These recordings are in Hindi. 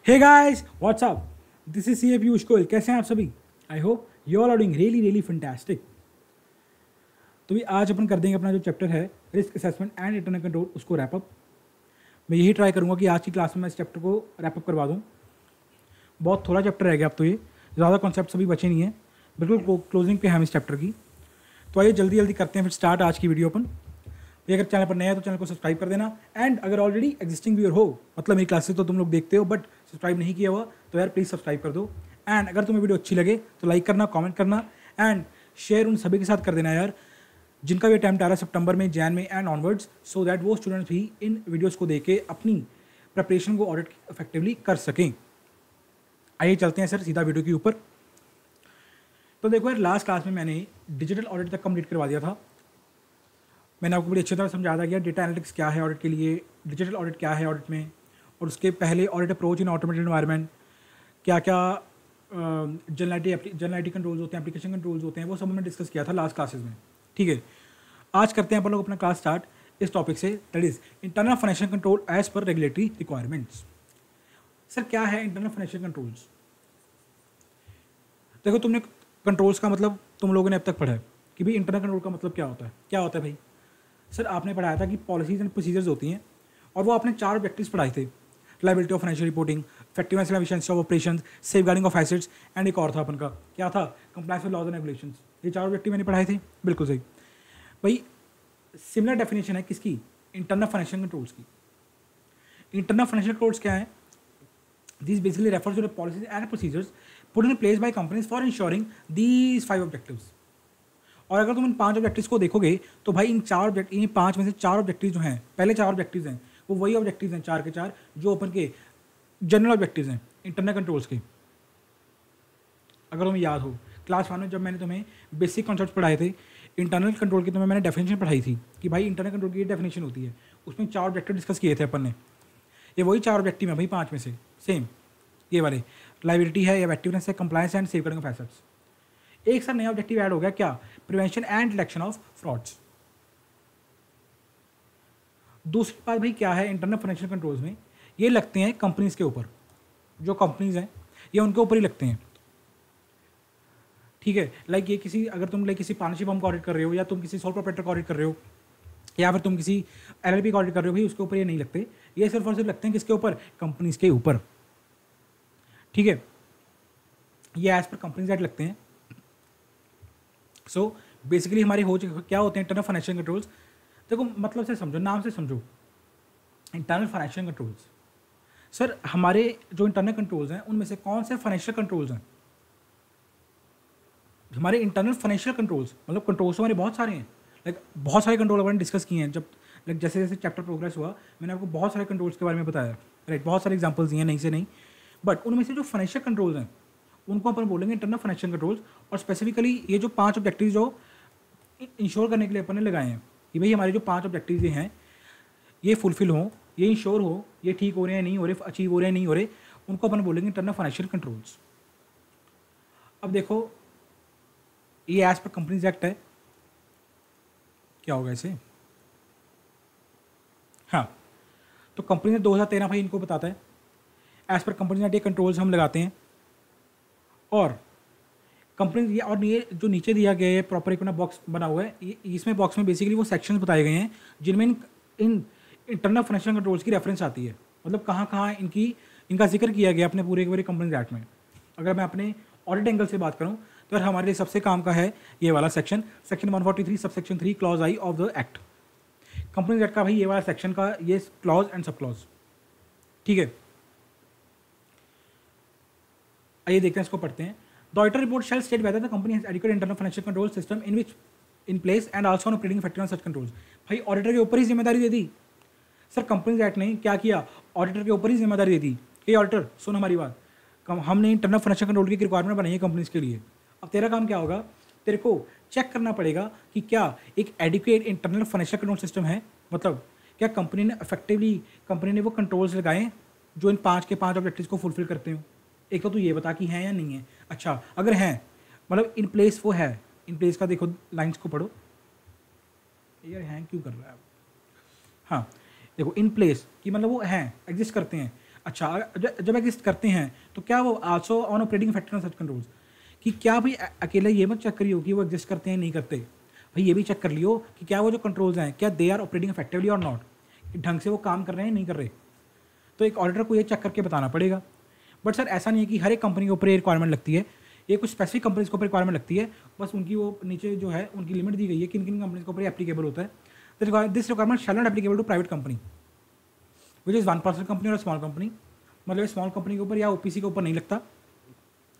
Hey guys what's up, this is C A Piyush Goyal. कैसे हैं आप सभी? I hope you all are doing really really fantastic. तो भी आज अपन कर देंगे अपना जो चैप्टर है risk assessment and internal control, उसको रैप अप। मैं यही ट्राई करूंगा कि आज की क्लास में मैं इस चैप्टर को रैप अप करवा दूं। बहुत थोड़ा चैप्टर रह गया अब तो, ये ज़्यादा कॉन्सेप्ट सभी बचे नहीं हैं, बिल्कुल क्लोजिंग पे हैं हम इस चैप्टर की। तो आइए जल्दी जल्दी करते हैं फिर स्टार्ट आज की वीडियो अपन। ये अगर चैनल पर नया है तो चैनल को सब्सक्राइब कर देना, एंड अगर ऑलरेडी एग्जिस्टिंग व्यूअर हो, मतलब मेरी क्लासेस तो तुम लोग देखते हो बट सब्सक्राइब नहीं किया हुआ, तो यार प्लीज़ सब्सक्राइब कर दो। एंड अगर तुम्हें वीडियो अच्छी लगे तो लाइक करना, कमेंट करना एंड शेयर उन सभी के साथ कर देना यार, जिनका भी अटैम्प्ट आ रहा है सितंबर में, जैन में एंड ऑनवर्ड्स, सो दैट वो स्टूडेंट्स भी इन वीडियोज़ को देख के अपनी प्रिपरेशन को ऑडिट इफेक्टिवली कर सकें। आइए चलते हैं सर सीधा वीडियो के ऊपर। तो देखो यार, लास्ट क्लास में मैंने डिजिटल ऑडिट तक कंप्लीट करवा दिया था। मैंने आपको बड़ी अच्छी तरह समझा दिया डेटा एनालिटिक्स क्या है ऑडिट के लिए, डिजिटल ऑडिट क्या है ऑडिट में, और उसके पहले audit approach in automated environment, क्या क्या जनरलिटी कंट्रोल्स होते हैं, एप्लीकेशन कंट्रोल्स होते हैं, वो सब हमने डिस्कस किया था लास्ट क्लासेस में। ठीक है, आज करते हैं अपन लोग अपना क्लास स्टार्ट इस टॉपिक से, that is internal financial control as per regulatory requirements. Sir क्या है इंटरनल फाइनेंशियल कंट्रोल्स? देखो, तुमने कंट्रोल्स का मतलब तुम लोगों ने अब तक पढ़ा है कि भाई इंटरनल कंट्रोल का मतलब क्या होता है। क्या होता है भाई? सर आपने पढ़ाया था कि पॉलिसीज एंड प्रोसीजर्स होती हैं, और वो आपने 4 ऑब्जेक्टिव्स पढ़ाए थे, reliability of financial reporting, effectiveness and efficiency of operations, safeguarding of assets, and एक और था अपन का, क्या था? Compliance with laws and regulations. ये 4 ऑब्जेक्टिव मैंने पढ़ाए थे, बिल्कुल सही भाई। सिमिलर डेफिनेशन है किसकी? इंटरनल फाइनेंशियल कंट्रोल्स की। इंटरनल फाइनेंशियल कंट्रोल्स क्या है? This basically refers to the policies and procedures put in place by companies for ensuring these 5 objectives. और अगर तुम इन 5 ऑब्जेक्टिव्स को देखोगे तो भाई इन 5 में से 4 ऑब्जेक्टिव जो हैं, पहले 4 ऑब्जेक्टिव्स हैं, वो वही ऑब्जेक्टिव्स हैं 4 के 4 जो अपन के जनरल ऑब्जेक्टिव्स हैं इंटरनल कंट्रोल्स के। अगर तुम्हें याद हो क्लास 1 में जब मैंने तुम्हें बेसिक कॉन्सेप्ट पढ़ाए थे इंटरनल कंट्रोल की, तुम्हें मैंने डेफिनेशन पढ़ाई थी कि भाई इंटरनल कंट्रोल की ये डेफिनेशन होती है। उसमें 4 ऑब्जेक्टिव डिस्कस किए थे अपन ने। ये वही 4 ऑब्जेक्टिव हैं भाई 5 में से, सेम ये वाले, लायबिलिटी है, इफेक्टिवनेस है, compliance and safeguarding of assets. एक सर नया ऑब्जेक्टिव ऐड हो गया, क्या? Prevention and detection of frauds. दूसरी बात भाई क्या है, इंटरनल फाइनेंशियल कंट्रोल्स में ये लगते हैं कंपनीज के ऊपर, जो कंपनीज हैं ये उनके ऊपर ही लगते हैं। ठीक है, लाइक ये किसी, अगर तुम लाइक किसी पार्टनरशिप फर्म का ऑडिट कर रहे हो, या तुम किसी सोल प्रोप्राइटर का ऑडिट कर रहे हो, या फिर तुम किसी एलएलपी का ऑडिट कर रहे हो, भाई उसके ऊपर ये नहीं लगते। ये सिर्फ और सिर्फ लगते हैं किसके ऊपर? कंपनीज के ऊपर। ठीक है, ये एज पर कंपनीज एक्ट लगते हैं। सो बेसिकली हमारे क्या होते हैं इंटरनल फाइनेंशियल कंट्रोल्स? देखो मतलब से समझो, नाम से समझो, इंटरनल फाइनेंशियल कंट्रोल्स। सर हमारे जो इंटरनल कंट्रोल्स हैं उनमें से कौन से फाइनेंशियल कंट्रोल्स हैं? हमारे इंटरनल फाइनेंशियल कंट्रोल्स, मतलब कंट्रोल्स हमारे बहुत सारे हैं, लाइक बहुत सारे कंट्रोल अपन डिस्कस किए हैं। जब लाइक जैसे जैसे चैप्टर प्रोग्रेस हुआ मैंने आपको बहुत सारे कंट्रोल्स के बारे में बताया, राइट? बहुत सारे एग्जाम्पल्स दिए, नहीं से नहीं, बट उनमें से जो फाइनेंशियल कंट्रोल्स हैं उनको अपन बोलेंगे इंटरनल फाइनेंशियल कंट्रोल्स। और स्पेसिफिकली ये जो 5 ऑब्जेक्टिव जो इंश्योर करने के लिए अपन ने लगाए हैं कि भाई हमारे जो 5 ऑब्जेक्टिव ये हैं ये फुलफिल हों, ये इंश्योर हो, ये ठीक हो रहे हैं नहीं हो रहे, अचीव हो रहे हैं नहीं हो रहे, उनको अपन बोलेंगे इंटरनल फाइनेंशियल कंट्रोल्स। अब देखो ये एज पर कंपनीज एक्ट है, क्या होगा इसे? हाँ, तो कंपनी ने 2013 भाई इनको बताता है एज पर कंपनी एक्ट ये कंट्रोल्स हम लगाते हैं। और कंपनी, और ये जो नीचे दिया गया है प्रॉपर एक अपना बॉक्स बना हुआ है, इसमें बॉक्स में बेसिकली वो सेक्शंस बताए गए हैं जिनमें इन इंटरनल फाइनेंशियल कंट्रोल्स की रेफरेंस आती है, मतलब कहाँ कहाँ इनका जिक्र किया गया अपने पूरे के पूरे कंपनीज एक्ट में। अगर मैं अपने ऑडिट एंगल से बात करूँ तो हमारे लिए सबसे काम का है ये वाला section 143 subsection 3 clause I of the act. Companies act का भाई ये वाला सेक्शन का ये क्लॉज एंड सब क्लॉज। ठीक है, आइए देखते हैं, इसको पढ़ते हैं। The auditor report shall state whether the company has adequate internal financial control system in place and also on operating effectiveness such controls। भाई ऑडिटर के ऊपर ही जिम्मेदारी दे दी सर। कंपनीज एक्ट ने क्या किया? ऑडिटर के ऊपर ही जिम्मेदारी दे दी कि ऑडिटर सुन हमारी बात, हमने इंटरनल फाइनेंशियल कंट्रोल की रिक्वायरमेंट बनाई है कंपनीज के लिए। अब तेरा काम क्या होगा? तेरे को चेक करना पड़ेगा कि क्या एक adequate internal financial control system है, मतलब क्या कंपनी ने इफेक्टिवली वो कंट्रोल्स लगाए जो इन 5 के 5 ऑब्जेक्टिव्स को फुलफिल करते हो। एक तो तू ये बता कि है या नहीं है। अच्छा, अगर है मतलब इन प्लेस वो है, इन प्लेस का देखो लाइंस को पढ़ो यार, हैंग क्यों कर रहा है? हाँ देखो, इन प्लेस कि मतलब वो हैं, एग्जिस्ट करते हैं। अच्छा, जब एग्जिस्ट करते हैं तो क्या वो also on operating factor on such controls, कि क्या भाई अकेले ये मत चेक करियो कि वो एग्जिस्ट करते हैं नहीं करते, भाई ये भी चेक कर लियो कि क्या वो जो कंट्रोल्स हैं क्या दे आर ऑपरेटिंग इफेक्टिवली और नॉट, कि ढंग से वो काम कर रहे हैं नहीं कर रहे। तो एक ऑडिटर को ये चेक करके बताना पड़ेगा। बट सर ऐसा नहीं है कि हर एक कंपनी के ऊपर ये रिक्वायरमेंट लगती है, ये कुछ स्पेसिफिक कंपनीज के ऊपर रिक्वायरमेंट लगती है, बस उनकी वो नीचे जो है उनकी लिमिट दी गई है किन किन कंपनीज के ऊपर एप्लीकेबल होता है। This requirement shall not applicable to private company which is 1% company और स्मॉल कंपनी, मतलब स्मॉल कंपनी के ऊपर या ओपीसी के ऊपर नहीं लगता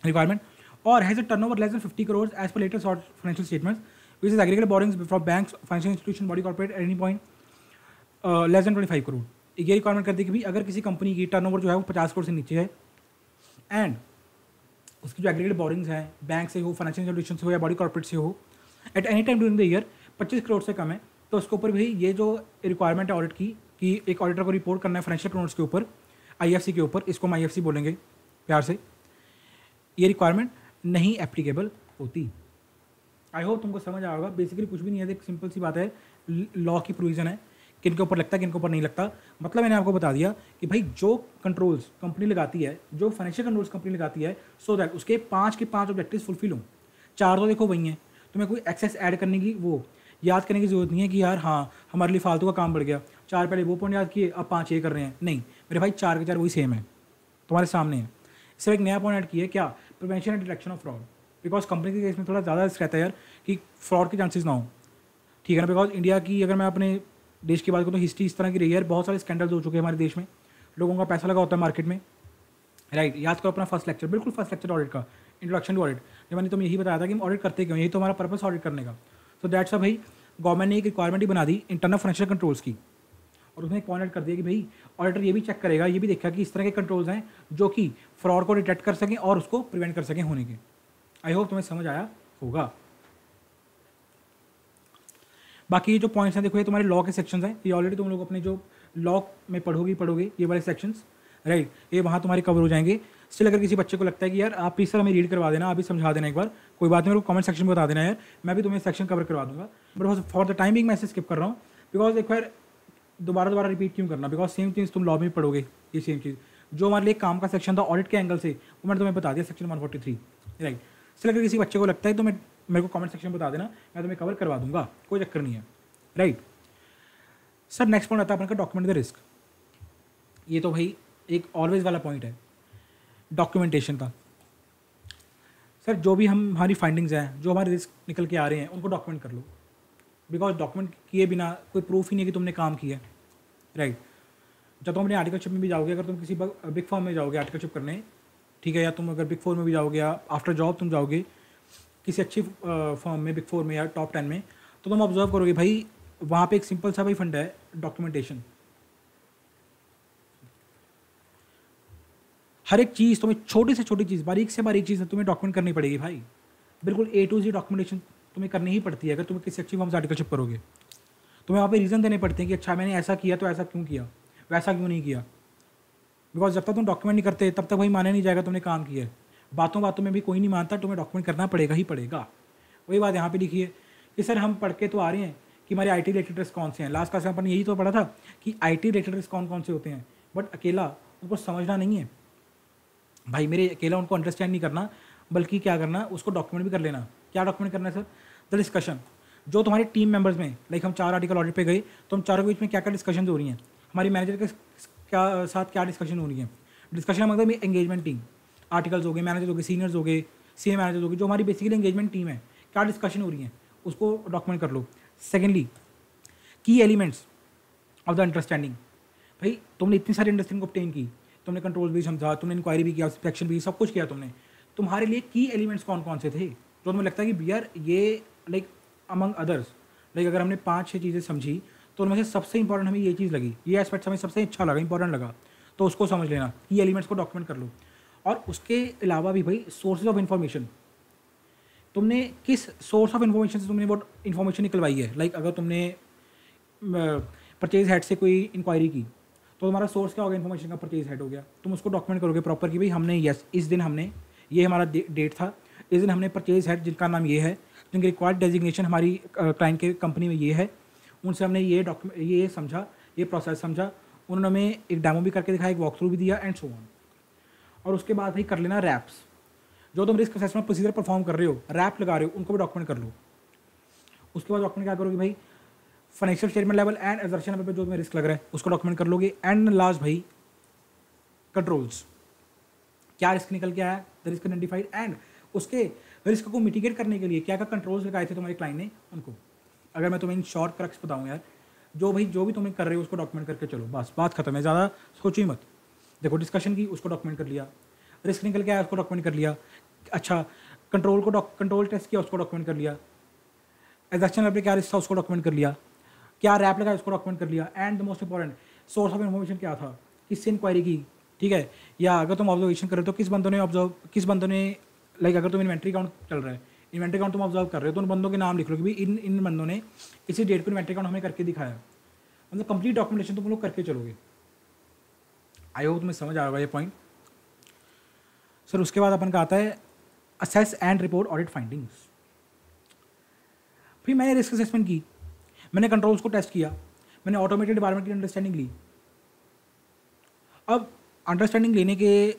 रिक्वायरमेंट, और has a turnover less than 50 crore as per latest financial statements which is aggregated borrowings from banks, financial institution, body corporate at any point less than 25 crore. ये रिक्वायरमेंट करती है कि भाई अगर किसी कंपनी की टर्नओवर जो है वो 50 करोड़ से नीचे है एंड उसकी जो एग्रीगेटेड बोरिंग्स हैं बैंक से हो, फाइनेंशियल इंस्टीट्यूशन से हो या बॉडी कॉर्पोरेट से हो, at any time during the year 25 crore से कम है, तो उसके ऊपर भी ये जो रिक्वायरमेंट है ऑडिट की कि एक ऑडिटर को रिपोर्ट करना है फाइनेंशियल अकाउंट्स के ऊपर, आईएफसी के ऊपर, इसको हम आईएफसी बोलेंगे प्यार से, ये रिक्वायरमेंट नहीं एप्लीकेबल होती। आई होप तुमको समझ आएगा। बेसिकली कुछ भी नहीं है, एक सिंपल सी बात है, लॉ की प्रोविजन है किन के ऊपर लगता है किन के ऊपर नहीं लगता। मतलब मैंने आपको बता दिया कि भाई जो कंट्रोल्स कंपनी लगाती है, जो फाइनेंशियल कंट्रोल्स कंपनी लगाती है, सो दैट उसके 5 के 5 ऑब्जेक्टिव फुलफिल हों। 4 तो देखो वही हैं, तुम्हें कोई एक्सेस ऐड करने की वो याद करने की जरूरत नहीं है कि यार हाँ हमारे लिए फालतू का काम बढ़ गया, 4 पहले वो पॉइंट याद किए अब 5 ये कर रहे हैं, नहीं मेरे भाई 4 के 4 वही सेम है, तुम्हारे सामने है। सिर्फ एक नया पॉइंट ऐड किया क्या, prevention and detection of fraud, because company के केस में थोड़ा ज़्यादा रिस्क रहता है यार कि फ्रॉड के चांसेस ना हो, ठीक है ना। बिकॉज इंडिया की अगर मैं अपने देश की बात करूँ तो हिस्ट्री इस तरह की रही है, बहुत सारे स्कैंडल्स हो चुके हैं हमारे देश में, लोगों का पैसा लगा होता है मार्केट में, राइट। याद करो अपना फर्स्ट लेक्चर, बिल्कुल फर्स्ट लेक्चर ऑडिट का, इंट्रोडक्शन टू ऑडिट, जब मैंने तुम्हें यही बताया था कि हम ऑडिट करते क्यों, यही तो हमारा पर्पस ऑडिट करने का। सो दैट्स अ भाई गवर्नमेंट ने एक रिक्वायरमेंट ही बना दी इंटरनल फाइनेंशियल कंट्रोल्स की, और उसने एक पॉइंट कर दिया कि भाई ऑडिटर ये भी चेक करेगा, ये भी देखा कि इस तरह के कंट्रोल्स हैं जो कि फ्रॉड को डिटेक्ट कर सकें और उसको प्रिवेंट कर सकें होने के। आई होप तुम्हें समझ आया होगा। बाकी ये जो पॉइंट्स हैं देखो, ये तुम्हारे लॉ के सेक्शंस हैं, ये ऑलरेडी तुम लोग अपने जो लॉ में पढ़ोगे ये वाले सेक्शंस, राइट, ये वहाँ तुम्हारे कवर हो जाएंगे। स्टिल अगर किसी बच्चे को लगता है कि यार आप प्लीज़ सर हमें रीड करवा देना, आप भी समझा देना एक बार, कोई बात नहीं, मेरे को कमेंट सेक्शन में बता देना यार, मैं भी तुम्हें सेक्शन कवर करवा दूंगा। बट फॉर द टाइमिंग मैं इसे स्किप कर रहा हूँ, बिकॉज एक बार दोबारा रिपीट क्यों करना, बिकॉज सेम चीज़ तुम लॉ में पढ़ोगे, ये सेम चीज़ जो हमारे लिए काम का सेक्शन था ऑडिट के एंगल से, वो मैंने तुम्हें बता दिया सेक्शन 143, राइट। स्टिल अगर किसी बच्चे को लगता है तो मेरे को कमेंट सेक्शन में बता देना, मैं तुम्हें कवर करवा दूंगा, कोई चक्कर नहीं है, राइट। सर नेक्स्ट पॉइंट आता है अपन का डॉक्यूमेंट द रिस्क। ये तो भाई एक ऑलवेज वाला पॉइंट है डॉक्यूमेंटेशन का। सर जो भी हमारी फाइंडिंग्स हैं, जो हमारे रिस्क निकल के आ रहे हैं, उनको डॉक्यूमेंट कर लो, बिकॉज डॉक्यूमेंट किए बिना कोई प्रूफ ही नहीं है कि तुमने काम किया, राइट। जब तुम अपने आर्टिकलशिप में भी जाओगे, अगर तुम किसी बिग फर्म में जाओगे आर्टिकलशिप करने, ठीक है, या तुम अगर बिग 4 में भी जाओगे या आफ्टर जॉब तुम जाओगे किसी अच्छी फर्म में, बिग 4 में या टॉप 10 में, तो तुम ऑब्जर्व करोगे भाई वहाँ पे एक सिंपल सा भाई फंड है डॉक्यूमेंटेशन। हर एक चीज़ तुम्हें, छोटी से छोटी चीज़, बारीक से बारीक चीज़ तुम्हें डॉक्यूमेंट करनी पड़ेगी भाई, बिल्कुल A to Z डॉक्यूमेंटेशन तुम्हें करनी ही पड़ती है अगर तुम्हें किसी अच्छी फर्म से आर्टिकलशिप करोगे। तुम्हें वहाँ पे रीज़न देने पड़ते हैं कि अच्छा मैंने ऐसा किया तो ऐसा क्यों किया, वैसा क्यों नहीं किया, बिकॉज जब तक तुम डॉक्यूमेंट नहीं करते तब तक भाई माना नहीं जाएगा तुमने काम किया है। बातों बातों में भी कोई नहीं मानता, तुम्हें डॉक्यूमेंट करना पड़ेगा ही पड़ेगा। वही बात यहाँ पे लिखी है कि सर हम पढ़ के तो आ रहे हैं कि हमारे IT रिलेटेड रिस्क कौन से हैं, लास्ट क्लास में अपन यही तो पढ़ा था कि IT रिलेटेड रिस्क कौन कौन से होते हैं, बट अकेला उनको समझना नहीं है भाई, मेरे अकेला उनको अंडरस्टैंड नहीं करना, बल्कि क्या करना, उसको डॉक्यूमेंट भी कर लेना। क्या डॉक्यूमेंट करना है सर, द डिस्कशन, जो तुम्हारे टीम मेंबर्स में, लाइक हम 4 आर्टिकल ऑडिट पे गए तो हम चारों के बीच में क्या क्या डिस्कशन हो रही हैं, हमारी मैनेजर के क्या साथ क्या डिस्कशन हो रही है। डिस्कशन मतलब एंगेजमेंट टीम, आर्टिकल्स हो गए, मैनेजर हो गए, सीनियर्स हो गए, सीनियर मैनेजर हो गए, जो हमारी बेसिकली एंगेजमेंट टीम है, क्या डिस्कशन हो रही है उसको डॉक्यूमेंट कर लो। सेकेंडली की एलिमेंट्स ऑफ द अंडरस्टैंडिंग, भाई तुमने इतनी सारी अंडरस्टैंडिंग को ऑब्टेन की, तुमने कंट्रोल भी समझा, तुमने इंक्वायरी भी किया, इंस्पेक्शन भी, सब कुछ किया तुमने, तुम्हारे लिए की एलिमेंट्स कौन कौन से थे जो तुम्हें लगता है कि यार ये लाइक अमंग अदर्स, लाइक अगर हमने 5-6 चीज़ें समझी तो उनमें से सबसे इंपॉर्टेंट हमें ये चीज़ लगी, ये एस्पेक्ट हमें सबसे अच्छा लगा, इंपॉर्टेंट लगा, तो उसको समझ लेना, की एलिमेंट्स को डॉक्यूमेंट कर लो। और उसके अलावा भी भाई सोर्सेज ऑफ इन्फॉर्मेशन, तुमने किस सोर्स ऑफ इन्फॉर्मेशन से तुमने वो इन्फॉर्मेशन निकलवाई है। लाइक अगर तुमने परचेज हेड से कोई इंक्वायरी की तो तुम्हारा सोर्स क्या होगा, इन्फॉर्मेशन का परचेज हेड हो गया, तुम उसको डॉक्यूमेंट करोगे प्रॉपर कि भाई हमने यस इस दिन हमने ये हमारा डेट था, इस दिन हमने परचेज हेड जिनका नाम ये है, जिनकी रिक्वायर्ड डेजिग्नेशन हमारी क्लाइंट के कंपनी में ये है, उनसे हमने ये डॉक्यूमेंट ये समझा, ये प्रोसेस समझा, उन्होंने हमें एक डेमो भी करके दिखाया, एक वॉक थ्रू भी दिया एंड सो ऑन। और उसके बाद भाई कर लेना रैप्स, जो तुम रिस्क असेसमेंट प्रोसीजर परफॉर्म कर रहे हो, रैप लगा रहे हो, उनको भी डॉक्यूमेंट कर लो। उसके बाद डॉक्यूमेंट क्या करोगे भाई, financial statement level and assertion level पे जो तुम्हें रिस्क लग रहा है उसको डॉक्यूमेंट कर लोगे। एंड लास्ट भाई कंट्रोल्स, क्या रिस्क निकल के आया, द रिस्क आइडेंटिफाइड एंड उसके रिस्क को मिटिगेट करने के लिए क्या क्या कंट्रोल्स लगाए थे तुम्हारे क्लाइंट ने उनको। अगर मैं तुम्हें इन शॉर्ट क्रक्स बताऊँ यार, जो भी तुम्हें कर रहे हो उसको डॉक्यूमेंट करके चलो, बस बात खत्म है, ज़्यादा सोचो ही मत। देखो डिस्कशन की, उसको डॉक्यूमेंट कर लिया, रिस्क निकल के आया उसको डॉक्यूमेंट कर लिया, अच्छा कंट्रोल टेस्ट किया उसको डॉक्यूमेंट कर लिया, एग्जैक्शन लेवल पे क्या रिस्क था उसको डॉक्यूमेंट कर लिया, क्या रैप लगा उसको डॉक्यूमेंट कर लिया। And the most important source of information क्या था, किससे इंक्वायरी की, ठीक है। या अगर तुम ऑब्जर्वेशन कर रहे हो तो किस बंदों ने लाइक अगर तुम इन्वेंट्री काउंट चल रहा है, इन्वेंट्री काउंट तुम ऑब्जर्व कर रहे हो तो उन बंदों के नाम लिख लो कि भाई इन बंदों ने इसी डेट पर इन्वेंट्री काउंट हमें करके दिखाया। मतलब कंप्लीट डॉक्यूमेंटेशन तुम लोग करके चलोगे। आई होप तुम्हें समझ आ रहा ये पॉइंट। सर उसके बाद अपन का आता है assess and report audit findings. फिर मैंने रिस्क असेसमेंट की, मैंने कंट्रोल्स को टेस्ट किया, मैंने ऑटोमेटेड एनवायरनमेंट की अंडरस्टैंडिंग ली। अब अंडरस्टैंडिंग लेने के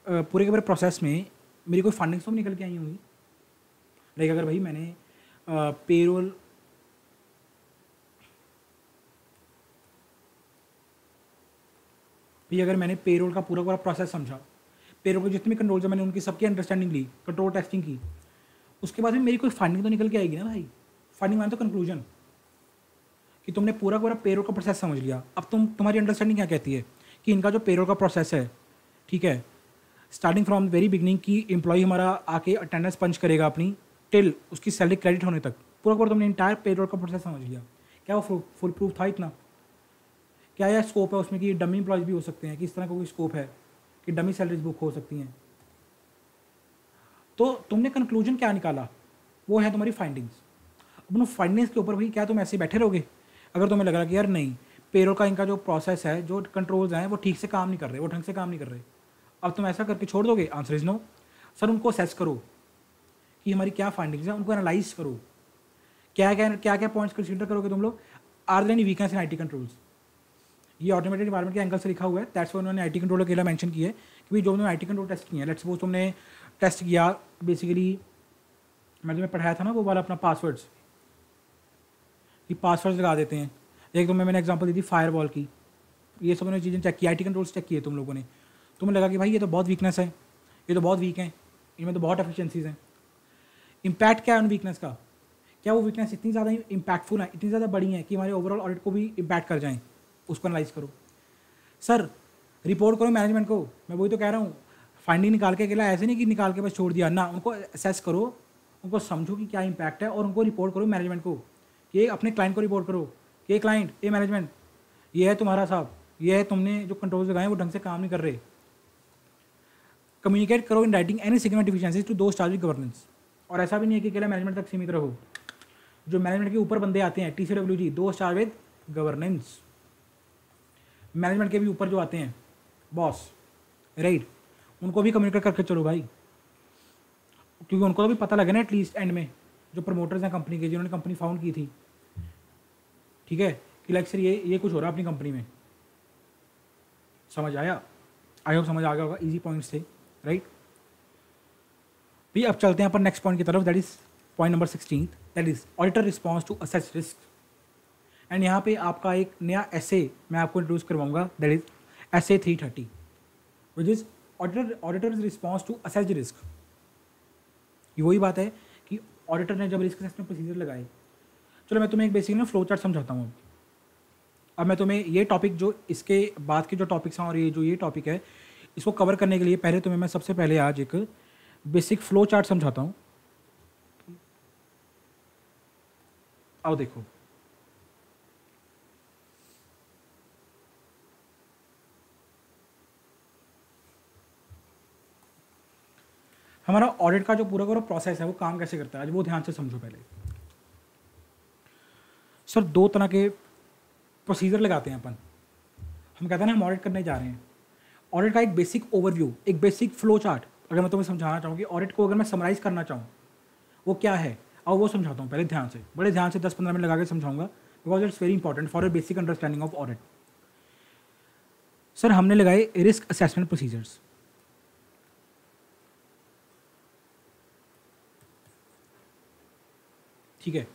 पूरे के पूरे प्रोसेस में मेरी कोई फंडिंग्स तो निकल के आई होंगी। लाइक अगर भाई मैंने पेरोल अगर मैंने पेरोल का पूरा प्रोसेस समझा, पेरोल के जितने भी कंट्रोल्स हैं मैंने उनकी सबकी अंडरस्टैंडिंग ली, कंट्रोल टेस्टिंग की, उसके बाद में मेरी कोई फंडिंग तो निकल के आएगी ना भाई। फंडिंग माने तो कंक्लूजन कि तुमने पूरा पेरोल का प्रोसेस समझ लिया। अब तुम्हारी अंडरस्टैंडिंग क्या कहती है कि इनका जो पेरोल का प्रोसेस है, ठीक है, स्टार्टिंग फ्रॉम वेरी बिगनिंग की एम्प्लॉय हमारा आके अटेंडेंस पंच करेगा अपनी टिल उसकी सैलरी क्रेडिट होने तक, पूरा तुमने इंटायर पेरोल का प्रोसेस समझ लिया। क्या वो फुल प्रूफ था इतना? क्या यह स्कोप है उसमें कि डमी एम्प्लॉयज भी हो सकते हैं, कि इस तरह का कोई स्कोप है कि डमी सैलरीज बुक हो सकती हैं? तो तुमने कंक्लूजन क्या निकाला, वो है तुम्हारी फाइंडिंग्स। अब उन फाइंडिंग्स के ऊपर भी क्या तुम ऐसे बैठे रहोगे? अगर तुम्हें लग रहा है कि यार नहीं, पेरोल का इनका जो प्रोसेस है, जो कंट्रोल्स हैं वो ठीक से काम नहीं कर रहे, वो ढंग से काम नहीं कर रहे, अब तुम ऐसा करके छोड़ दोगे? Answer is no. सर उनको असेस करो कि हमारी क्या फाइंडिंग्स हैं, उनको एनालाइज करो, क्या क्या पॉइंट्स कंसीडर करोगे तुम लोग। Are there any weakness in IT controls? ये ऑटोमेटेड एनवायरनमेंट के एंगल से लिखा हुआ है, दैट्स व्हाई उन्होंने आईटी कंट्रोल अकेला मेंशन किया है कि भाई जो उन्होंने आईटी कंट्रोल टेस्ट किए हैं, लेट्स सपोज तुमने टेस्ट किया बेसिकली, मैं तुम्हें पढ़ाया था ना वो वाला अपना पासवर्ड्स, कि पासवर्ड्स लगा देते हैं। एक तो मैंने एग्जांपल दी थी फायरवॉल की, ये सब उन्होंने चीज़ें चेक की, आईटी कंट्रोल्स चेक किए तुम लोगों ने, तुम्हें लगा कि भाई ये तो बहुत वीकनेस है, ये तो बहुत वीक है, इनमें तो बहुत एफिशिएंसीज हैं। इम्पैक्ट क्या है उन वीकनेस का? क्या वो वीकनेस इतनी ज़्यादा इम्पैक्टफुल है, इतनी ज़्यादा बड़ी है कि हमारे ओवरऑल ऑडिट को भी इम्पैक्ट कर जाएँ? उसको एनालाइज करो। सर रिपोर्ट करो मैनेजमेंट को, मैं वही तो कह रहा हूँ, फाइंडिंग निकाल के अकेला ऐसे नहीं कि निकाल के बस छोड़ दिया ना, उनको असेस करो, उनको समझो कि क्या इम्पैक्ट है और उनको रिपोर्ट करो मैनेजमेंट को, कि अपने क्लाइंट को रिपोर्ट करो कि क्लाइंट, ये मैनेजमेंट, ये है तुम्हारा साहब, ये है तुमने जो कंट्रोल्स लगाए वो ढंग से काम नहीं कर रहे। कम्युनिकेट करो in writing any significant deficiencies to those charge with governance. और ऐसा भी नहीं है कि अकेला मैनेजमेंट तक सीमित रहो, जो मैनेजमेंट के ऊपर बंदे आते हैं, TCWG, those charge with governance, management के भी ऊपर जो आते हैं बॉस, राइट, उनको भी कम्युनिकेट करके चलो भाई, क्योंकि उनको तो भी पता लगे ना एटलीस्ट एंड में, जो प्रमोटर्स हैं कंपनी के, जिन्होंने कंपनी फाउंड की थी, ठीक है, कि लाइक सर ये कुछ हो रहा है अपनी कंपनी में। समझ आया? आई होप समझ आ गया होगा, इजी पॉइंट्स थे, राइट। भी अब चलते हैं अपन नेक्स्ट पॉइंट की तरफ, that is point number 16, that is auditor response to assess risk. And यहाँ पे आपका एक नया एसे मैं आपको इंट्रोड्यूस करवाऊंगा, that is SA 330, which is auditors response to assess risk. ये वही बात है कि ऑडिटर ने जब रिस्क असेसमेंट प्रोसीजर लगाए, चलो मैं तुम्हें एक बेसिक ना फ्लो चार्ट समझाता हूँ। अब मैं तुम्हें ये टॉपिक, जो इसके बाद के जो टॉपिक्स हैं और ये टॉपिक है, इसको कवर करने के लिए पहले तुम्हें मैं सबसे पहले आज एक बेसिक फ्लो चार्ट समझाता हूँ। आओ देखो, हमारा ऑडिट का जो पूरा प्रोसेस है वो काम कैसे करता है, आज वो ध्यान से समझो पहले। सर दो तरह के प्रोसीजर लगाते हैं अपन, हम कहते हैं ना हम ऑडिट करने जा रहे हैं। ऑडिट का एक बेसिक ओवरव्यू, एक बेसिक फ्लो चार्ट, अगर मैं तुम्हें समझाना चाहूँ कि ऑडिट को अगर मैं समराइज़ करना चाहूँ वो क्या है, और वो समझाता हूँ पहले ध्यान से, बड़े ध्यान से 10-15 मिनट लगा के समझाऊंगा, because it's very important for a basic understanding of audit. Sir हमने लगाए रिस्क असेसमेंट प्रोसीजर्स। ठीक है,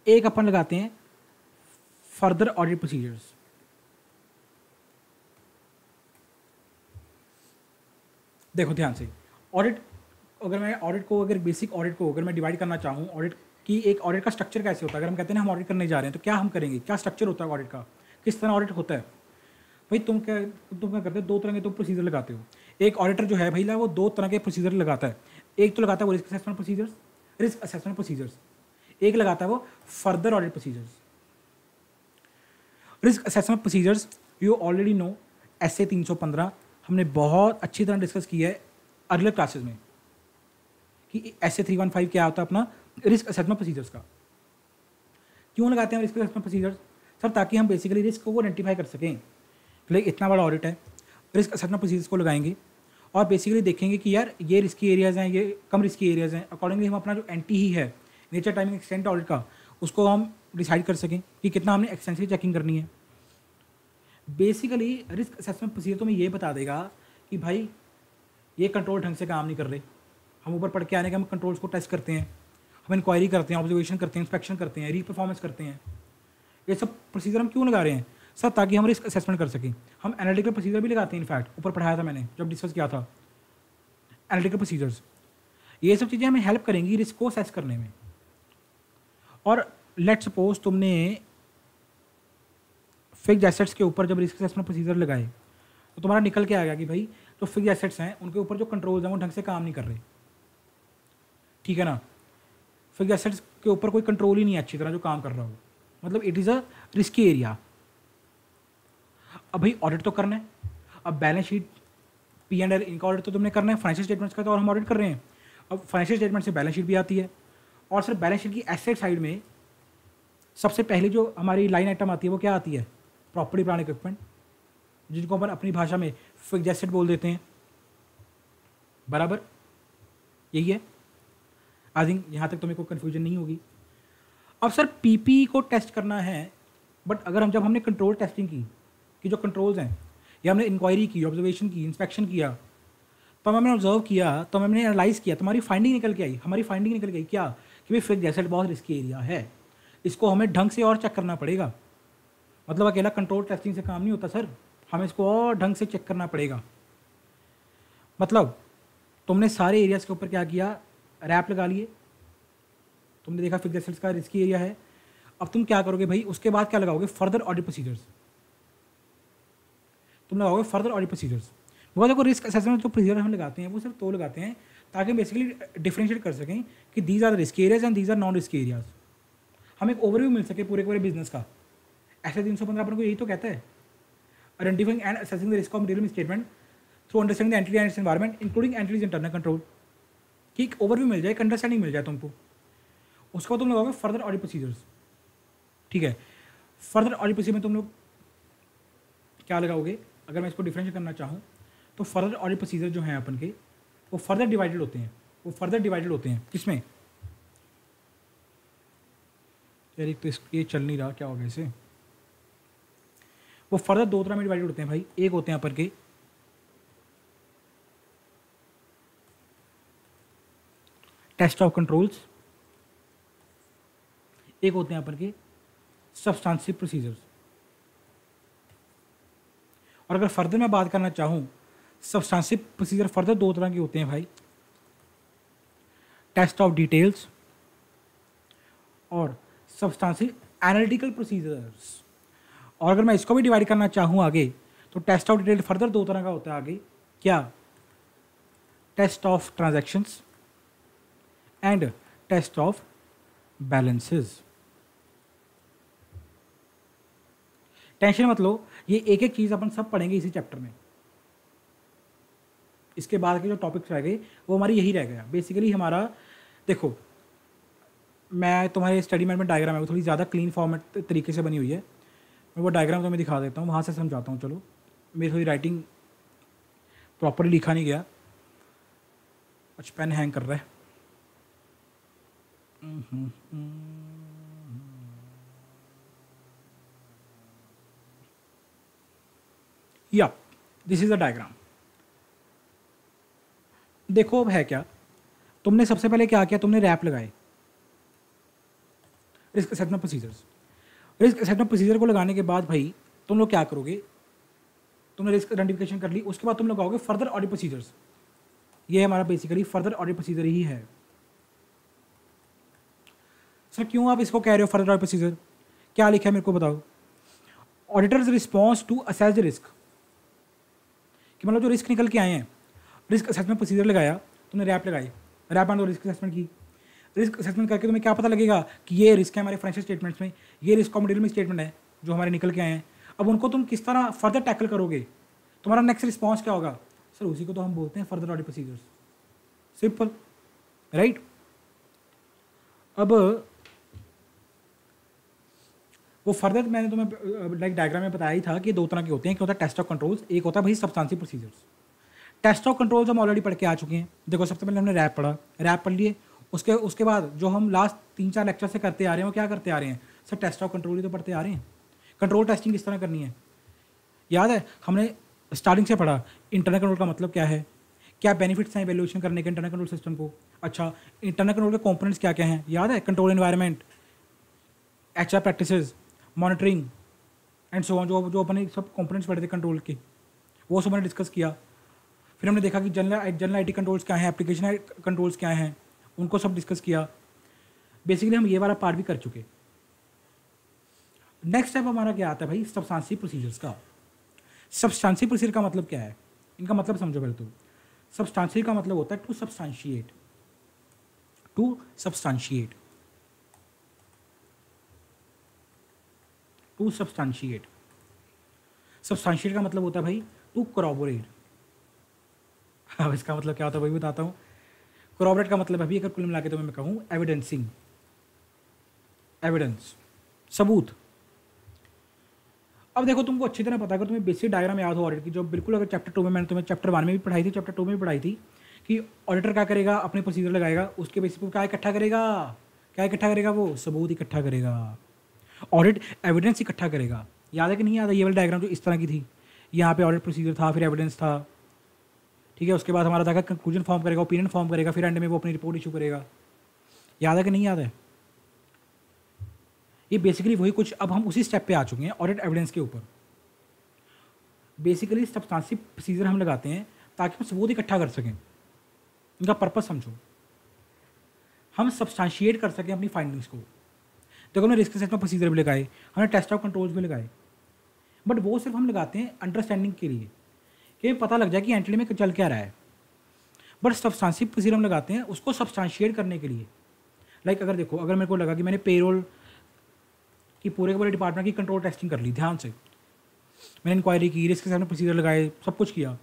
एक अपन लगाते हैं फर्दर ऑडिट प्रोसीजर्स। देखो ध्यान से, ऑडिट अगर बेसिक ऑडिट को अगर मैं डिवाइड करना चाहूँ, ऑडिट की एक ऑडिट का स्ट्रक्चर कैसे होता है, अगर हम कहते हैं हम ऑडिट करने जा रहे हैं तो क्या हम करेंगे, क्या स्ट्रक्चर होता है ऑडिट का, किस तरह ऑडिट होता है। भाई तुम क्या करते हो, दो तरह के तुम प्रोसीजर लगाते हो। एक ऑडिटर जो है भाई वो दो तरह के प्रोसीजर लगाता है। एक तो लगाता है वो रिस्क असेसमेंट प्रोसीजर्स, एक लगाता है वो further audit procedures. Risk assessment procedures you already know, SA 315 हमने बहुत अच्छी तरह डिस्कस किया है अर्लियर क्लासेस में कि SA 315 क्या होता है अपना रिस्क असेसमेंट प्रोसीजर्स का। क्यों लगाते हैं रिस्क असेसमेंट प्रोसीजर्स? सर ताकि हम बेसिकली रिस्क को आइडेंटिफाई कर सकें। लाइक इतना बड़ा ऑडिट है, रिस्क असेसमेंट प्रोसीजर्स को लगाएंगे और बेसिकली देखेंगे कि यार ये रिस्की एरियाज़ हैं, ये कम रिस्की एरियाज़ हैं। अकॉर्डिंगली हम अपना जो NT ही है, नेचर टाइमिंग एक्सटेंट ऑडिट का, उसको हम डिसाइड कर सकें कि कितना हमने एक्सटेंसिव चेकिंग करनी है। बेसिकली रिस्क असेसमेंट प्रोसीजर तो हमें ये बता देगा कि भाई ये कंट्रोल ढंग से काम नहीं कर रहे, हम ऊपर पढ़ के आने के हम कंट्रोल्स को टेस्ट करते हैं, हम इंक्वायरी करते हैं, ऑब्जर्वेशन करते हैं, इंस्पेक्शन करते हैं, रीपरफॉर्मेंस करते हैं। ये सब प्रोसीजर हम क्यों लगा रहे हैं सर? ताकि हम रिस्क असेसमेंट कर सकें। हम एनालिटिकल प्रोसीजर भी लगाते हैं, इनफैक्ट ऊपर पढ़ाया था मैंने जब डिस्कस किया था एनालिटिकल प्रोसीजर्स। ये सब चीज़ें हमें हेल्प करेंगी रिस्क को असेस करने में। और लेट सपोज तुमने फिक्स्ड एसेट्स के ऊपर जब रिस्क असेसमेंट प्रोसीजर लगाए तो तुम्हारा निकल के आ गया कि भाई जो फिक्स्ड एसेट्स हैं उनके ऊपर जो कंट्रोल्स हैं वो ढंग से काम नहीं कर रहे। ठीक है ना, फिक्स्ड एसेट्स के ऊपर कोई कंट्रोल ही नहीं है अच्छी तरह जो काम कर रहा हो, मतलब it is a risky area. अब भाई ऑडिट तो करना है, अब बैलेंस शीट P&L इनका ऑडिट तो तुमने करना है, फाइनेंशियल स्टेटमेंट्स का तो और हम ऑडिट कर रहे हैं। अब फाइनेंशियल स्टेटमेंट से बैलेंस शीट भी आती है, और सर बैलेंस शीट की एसेट साइड में सबसे पहले जो हमारी लाइन आइटम आती है वो क्या आती है? प्रॉपर्टी प्लांट इक्विपमेंट, जिनको अपन अपनी भाषा में फिक्स्ड एसेट बोल देते हैं। बराबर यही है, आई थिंक यहाँ तक तुम्हें कोई कन्फ्यूजन नहीं होगी। अब सर PP को टेस्ट करना है, बट अगर जब हमने कंट्रोल टेस्टिंग की कि जो कंट्रोल्स हैं, या हमने इंक्वायरी की, ऑब्जर्वेशन की, इंस्पेक्शन किया, तो हमने ऑब्जर्व किया, तो हमने एनालाइज किया, तुम्हारी फाइंडिंग निकल के आई, हमारी फाइंडिंग निकल गई क्या कि भाई फिक्स्ड एसेट बहुत रिस्की एरिया है, इसको हमें ढंग से और चेक करना पड़ेगा। मतलब अकेला कंट्रोल टेस्टिंग से काम नहीं होता सर, हमें इसको और ढंग से चेक करना पड़ेगा। मतलब तुमने सारे एरियाज़ के ऊपर क्या किया, रैप लगा लिए, तुमने देखा फिक्स्ड एसेट्स का रिस्की एरिया है। अब तुम क्या करोगे भाई, उसके बाद क्या लगाओगे? Further audit procedures. तुम लगाओगे फर्दर ऑडिट प्रोसीजर्स। वो देखो रिस्क असेसमेंट जो प्रोसीजर हम लगाते हैं वो सिर्फ तो लगाते हैं ताकि हम बेसिकली डिफरेंशिएट कर सकें कि these are risky areas and these are non risky areas. हमें एक ओवरव्यू मिल सके पूरे बिजनेस का। ऐसे 315 अपन को यही तो कहता है, identifying and assessing the risk of material statement through understanding the entity and it's environment including entities internal control. कि एक ओवरव्यू मिल जाए, एक अंडरस्टैंडिंग मिल जाए तुमको, उसको तुम लगाओगे फर्दर ऑडिट प्रोसीजर्स। ठीक है, फर्दर ऑडिट प्रोसीजर में तुम लोग क्या लगाओगे? अगर मैं इसको डिफरेंशिएट करना चाहूँ तो फर्दर ऑडिट प्रोसीजर जो हैं अपन के वो फर्दर डिवाइडेड होते हैं। वो फर्दर डिवाइडेड होते हैं किसमें? यार एक तो ये चल नहीं रहा, क्या होगा इसे? वो फर्दर दो तरह में डिवाइडेड होते हैं भाई। एक होते हैं अपन के टेस्ट ऑफ कंट्रोल्स, एक होते हैं अपन के सब्सटेंसिव प्रोसीजर्स। और अगर फर्दर मैं बात करना चाहूँ, सब्सटेंसिव प्रोसीजर फर्दर दो तरह के होते हैं भाई, टेस्ट ऑफ डिटेल्स और सब्सटेंसिव एनालिटिकल प्रोसीजर्स। और अगर मैं इसको भी डिवाइड करना चाहूँ आगे तो टेस्ट ऑफ डिटेल फर्दर दो तरह का होता है आगे, क्या? Test of transactions and test of balances. Tension मत लो, ये एक एक चीज़ अपन सब पढ़ेंगे इसी चैप्टर में। इसके बाद के जो टॉपिक्स रह गए वो हमारी यही रह गया। बेसिकली हमारा देखो, मैं तुम्हारे स्टडी मैनेजमेंट डायग्राम है वो थोड़ी ज़्यादा क्लीन फॉर्मेट तरीके से बनी हुई है, मैं वो डायग्राम तुम्हें दिखा देता हूँ, वहाँ से समझाता हूँ। चलो, मेरी थोड़ी राइटिंग प्रॉपरली लिखा नहीं गया, अच्छा पेन हैंग कर रहा है। या दिस इज द डायग्राम। देखो अब है क्या, तुमने सबसे पहले क्या किया, तुमने रैप लगाए, risk assessment procedures. Risk assessment procedure को लगाने के बाद भाई तुम लोग क्या करोगे, तुमने रिस्क आइडेंटिफिकेशन कर ली, उसके बाद तुम लोग आओगे फर्दर ऑडिट प्रोसीजर्स। ये हमारा बेसिकली फर्दर ऑडिट प्रोसीजर ही है। सर क्यों आप इसको कह रहे हो फर्दर ऑडिट प्रोसीजर, क्या लिखा है मेरे को बताओ। Auditors response to assess the risk, कि मतलब जो रिस्क निकल के आए हैं, रिस्क असेसमेंट प्रोसीजर लगाया, तुमने रैप लगाई, रैप एंड रिस्क असेसमेंट की। रिस्क असेसमेंट करके तुम्हें क्या पता लगेगा कि ये रिस्क है हमारे फाइनेंशियल स्टेटमेंट्स में, ये रिस्क कॉमोडिटी में स्टेटमेंट है जो हमारे निकल के आए हैं। अब उनको तुम किस तरह फर्दर टैकल करोगे, तुम्हारा नेक्स्ट रिस्पॉन्स क्या होगा, सर उसी को तो हम बोलते हैं further audit procedures. Simple, right. अब वो फर्दर मैंने तुम्हें लाइक डायग्राम में बताया ही था कि दो तरह के होते हैं, एक होता है टेस्ट ऑफ कंट्रोल्स, एक होता है भाई substantial procedures. Test of controls हम ऑलरेडी पढ़ के आ चुके हैं। देखो सबसे पहले हमने रैप पढ़ा, रैप पढ़ लिए, उसके बाद जो हम लास्ट 3-4 लेक्चर से करते आ रहे हैं वो क्या करते आ रहे हैं, सर टेस्ट ऑफ कंट्रोल ही तो पढ़ते आ रहे हैं। कंट्रोल टेस्टिंग किस तरह करनी है, याद है हमने स्टार्टिंग से पढ़ा। इंटरनल कंट्रोल का मतलब क्या है, क्या बेनिफिट्स हैं वैल्यूएशन करने के इंटरनल कंट्रोल सिस्टम को। अच्छा, इंटरनल कंट्रोल के कंपोनेंट्स क्या क्या हैं, याद है, control environment, HR practices, monitoring and so on, जो अपने सब कंपोनेंट्स पढ़े थे कंट्रोल के, वो सब मैंने डिस्कस किया। फिर हमने देखा कि जनरल आईटी कंट्रोल्स क्या हैं, एप्लीकेशन कंट्रोल्स क्या हैं, उनको सब डिस्कस किया। बेसिकली हम ये वाला पार्ट भी कर चुके। नेक्स्ट स्टेप हमारा क्या आता है भाई, सब्सटेंशियल प्रोसीजर्स का। सब्सटेंशियल प्रोसीजर का मतलब क्या है, इनका मतलब समझो पहले तो। सब्सटेंशियल का मतलब होता है to substantiate, to substantiate, to substantiate. Substantiate का मतलब होता है भाई टू कोरॉबोरेट। अब इसका मतलब क्या होता है वही बताता हूँ। कोरॉबोरेट का मतलब अभी अगर कुल मिला के तो मैं कहूँ एविडेंसिंग, एविडेंस, सबूत। अब देखो तुमको अच्छी तरह पता है, अगर तुम्हें बेसिक डायग्राम याद हो ऑडिट की, जो बिल्कुल अगर चैप्टर 2 में, मैंने तुम्हें चैप्टर 1 में भी पढ़ाई थी, चैप्टर 2 में भी पढ़ाई थी, कि ऑडिटर क्या करेगा, अपने प्रोसीजर लगाएगा, उसके बेसिस पर क्या इकट्ठा करेगा, क्या इकट्ठा करेगा, वो सबूत इकट्ठा करेगा, ऑडिट एविडेंस इकट्ठा करेगा। याद है कि नहीं याद है, ये वाली डायग्राम जो इस तरह की थी, यहाँ पे ऑडिट प्रोसीजर था, फिर एविडेंस था, ठीक है, उसके बाद हमारा था कंक्लूजन फॉर्म करेगा, ओपिनियन फॉर्म करेगा, फिर एंड में वो अपनी रिपोर्ट इशू करेगा। याद है कि नहीं याद है, ये बेसिकली वही कुछ। अब हम उसी स्टेप पे आ चुके हैं ऑडिट एविडेंस के ऊपर। बेसिकली सब्सटेंशियल प्रोसीजर हम लगाते हैं ताकि हम सबूत इकट्ठा कर सकें। इनका पर्पस समझो, हम सब्सटेंशिएट कर सकें अपनी फाइंडिंग्स को। देखो हमने रिस्क असेसमेंट प्रोसीजर भी लगाए, हमने टेस्ट ऑफ कंट्रोल्स भी लगाए, बट वो सिर्फ हम लगाते हैं अंडरस्टैंडिंग के लिए, कि पता लग जाए कि एंटिटी में चल क्या रहा है। बट सब्सटेंशियल प्रोसीजर हम लगाते हैं उसको सब्सटेंशिएट करने के लिए। लाइक अगर देखो, अगर मेरे को लगा कि मैंने पेरोल की पूरे के पूरे डिपार्टमेंट की कंट्रोल टेस्टिंग कर ली ध्यान से, मैंने इंक्वायरी की, रिस्क असेसमेंट प्रोसीजर लगाए, सब कुछ किया,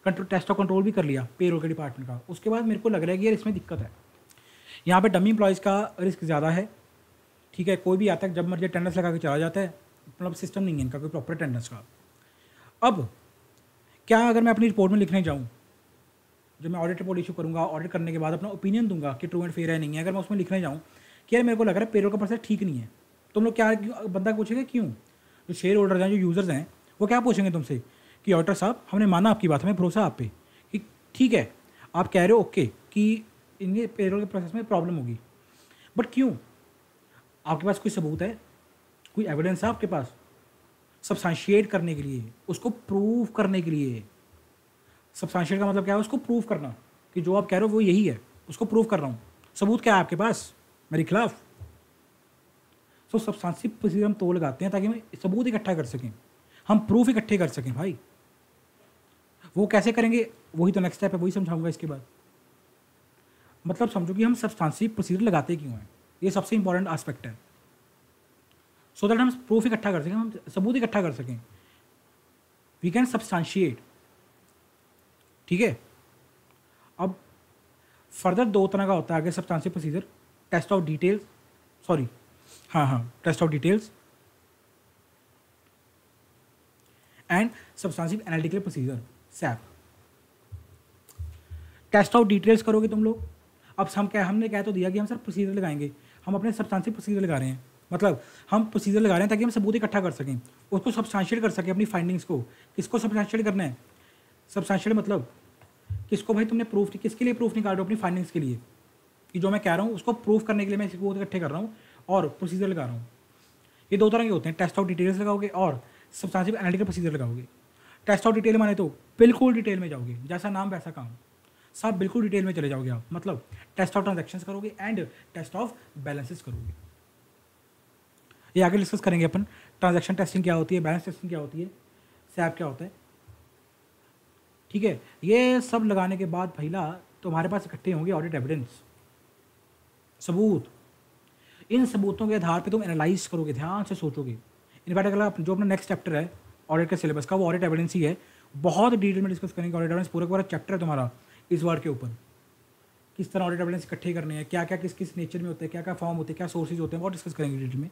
कंट्रोल टेस्ट ऑफ कंट्रोल भी कर लिया पेरोल के डिपार्टमेंट का, उसके बाद मेरे को लग रहा है कि यार इसमें दिक्कत है, यहाँ पे डमी एम्प्लॉयज़ का रिस्क ज़्यादा है, ठीक है, कोई भी आता है जब मर्जी अटेंडेंस लगा के चला जाता है, मतलब सिस्टम नहीं है इनका कोई प्रॉपर अटेंडेंस का। अब क्या अगर मैं अपनी रिपोर्ट में लिखने जाऊँ, जब मैं ऑडिट रिपोर्ट इशू करूँगा, ऑडिट करने के बाद अपना ओपिनियन दूंगा कि ट्रू एंड फेयर है नहीं है, अगर मैं उसमें लिखने जाऊँ कि यार मेरे को लग रहा है पेरोल का प्रोसेस ठीक नहीं है, तुम लोग क्या, बंदा पूछेगा क्यों, जो शेयर होल्डर्स हैं, जो यूज़र्स हैं, वो क्या पूछेंगे तुमसे कि ऑडिटर साहब हमने माना आपकी बात, हमें भरोसा आप पे कि ठीक है, आप कह रहे हो ओके कि इनके पेरोल के प्रोसेस में प्रॉब्लम होगी, बट क्यों, आपके पास कोई सबूत है, कोई एविडेंस है आपके पास सब्सटेंशिएट करने के लिए, उसको प्रूव करने के लिए। सब्सटेंशिएट का मतलब क्या है, उसको प्रूव करना कि जो आप कह रहे हो वो यही है, उसको प्रूव कर रहा हूँ, सबूत क्या है आपके पास मेरे खिलाफ। तो सब्सटेंशियल प्रोसीजर हम तो लगाते हैं ताकि हम सबूत इकट्ठा कर सकें, हम प्रूफ इकट्ठे कर सकें भाई। वो कैसे करेंगे, वही तो नेक्स्ट स्टेप है, वही समझाऊंगा इसके बाद। मतलब समझो कि हम सब्सटेंशियल प्रोसीजर लगाते क्यों हैं, ये सबसे इंपॉर्टेंट एस्पेक्ट है, सो दैट हम प्रूफ इकट्ठा कर सकें, हम सबूत इकट्ठा कर सकें, वी कैन सब्सटेंशिएट, ठीक है। अब फर्दर दो तरह का होता है आगे substantial procedure, test of details, sorry हाँ test of details and substantial analytical procedure SAP. Test of details करोगे तुम लोग, अब हमने कह तो दिया कि हम सर प्रोसीजर लगाएंगे, हम अपने सब्सटेंशियल प्रोसीजर लगा रहे हैं, मतलब हम प्रोसीजर लगा रहे हैं ताकि हम सबूत इकट्ठा कर सकें, उसको सब्सटैंशिएट कर सकें अपनी फाइंडिंग्स को। किसको सब्सटैंशिएट करना है? सब्सटैंशिएट मतलब किसको भाई तुमने प्रूफ, किसके लिए प्रूफ निकाल रहे हो? अपनी फाइंडिंग्स के लिए, कि जो मैं कह रहा हूँ उसको प्रूफ करने के लिए मैं सबूत इकट्ठे कर रहा हूँ और प्रोसीजर लगा रहा हूँ। ये दो तरह के होते हैं, टेस्ट ऑफ डिटेल्स लगाओगे और सब्सटैंशियल एनालिटिकल प्रोसीजर लगाओगे। टेस्ट ऑफ डिटेल माने तो बिल्कुल डिटेल में जाओगे, जैसा नाम वैसा काम, सब बिल्कुल डिटेल में चले जाओगे आप। मतलब टेस्ट ऑफ ट्रांजैक्शंस करोगे एंड टेस्ट ऑफ बैलेंसेस करोगे। ये आगे डिस्कस करेंगे अपन, ट्रांजैक्शन टेस्टिंग क्या होती है, बैलेंस टेस्टिंग क्या होती है, सैप क्या होता है। ठीक है, ये सब लगाने के बाद भैया तुम्हारे पास इकट्ठे होंगे ऑडिट एविडेंस, सबूत। इन सबूतों के आधार पे तुम एनालाइज करोगे, ध्यान से सोचोगे। इनफैक्ट अगर जो अपना नेक्स्ट चैप्टर है ऑडिट के सिलेबस का, वो ऑडिट एविडेंस ही है। बहुत डिटेल में डिस्कस करेंगे ऑडिट एविडेंस, पूरा पूरा चैप्टर है तुम्हारा इस वर्ड के ऊपर। किस तरह ऑडिट एविडेंस इकट्ठे करने हैं, क्या क्या किस किस नेचर में होते हैं, क्या क्या फॉर्म होते हैं, क्या सोर्सेज होते हैं, बहुत डिस्कस करेंगे डिटेल में,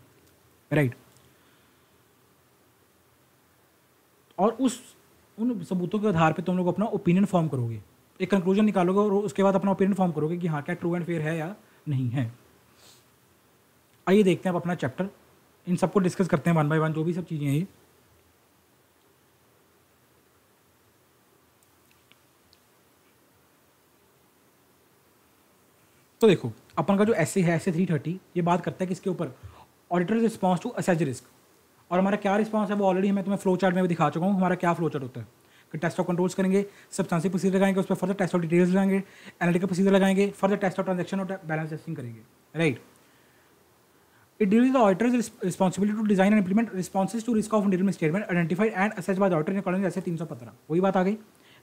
राइट। और उन सबूतों के आधार पे तुम लोग अपना ओपिनियन फॉर्म करोगे, एक कंक्लूजन निकालोगे और उसके बाद अपना ओपिनियन फॉर्म करोगे कि हाँ क्या ट्रू एंड फेयर है या नहीं है। आइए देखते हैं अब अपना चैप्टर, इन सबको डिस्कस करते हैं वन बाय वन, जो भी सब चीज़ें हैं ये। तो देखो अपन का जो एसए है, एसए 330, ये बात करता है कि इसके ऊपर auditor response to assesses risk. और हमारा क्या रिस्पॉन्स है वो ऑलरेडी मैं तुम्हें फ्लो चार्ट में भी दिखा चुका हूँ। हमारा क्या फ्लो चार्ट होता है कि टेस्ट ऑफ कंट्रोल्स करेंगे, सब्सटेंशियल प्रोसीजर लगाएंगे, उस पर फर्दर टेस्ट ऑफ डिटेल्स लगाएंगे, एनालिटिकल प्रोसीजर लगाएंगे, फर्दर टेस्ट ऑफ ट्रांजैक्शन और बैलेंस टेस्टिंग करेंगे, right. It deals with the auditor's responsibility to design and implement responses to risk of nil misstatement identified and assessed by the auditor in accordance with ऐसे 315। वही बात आ गई,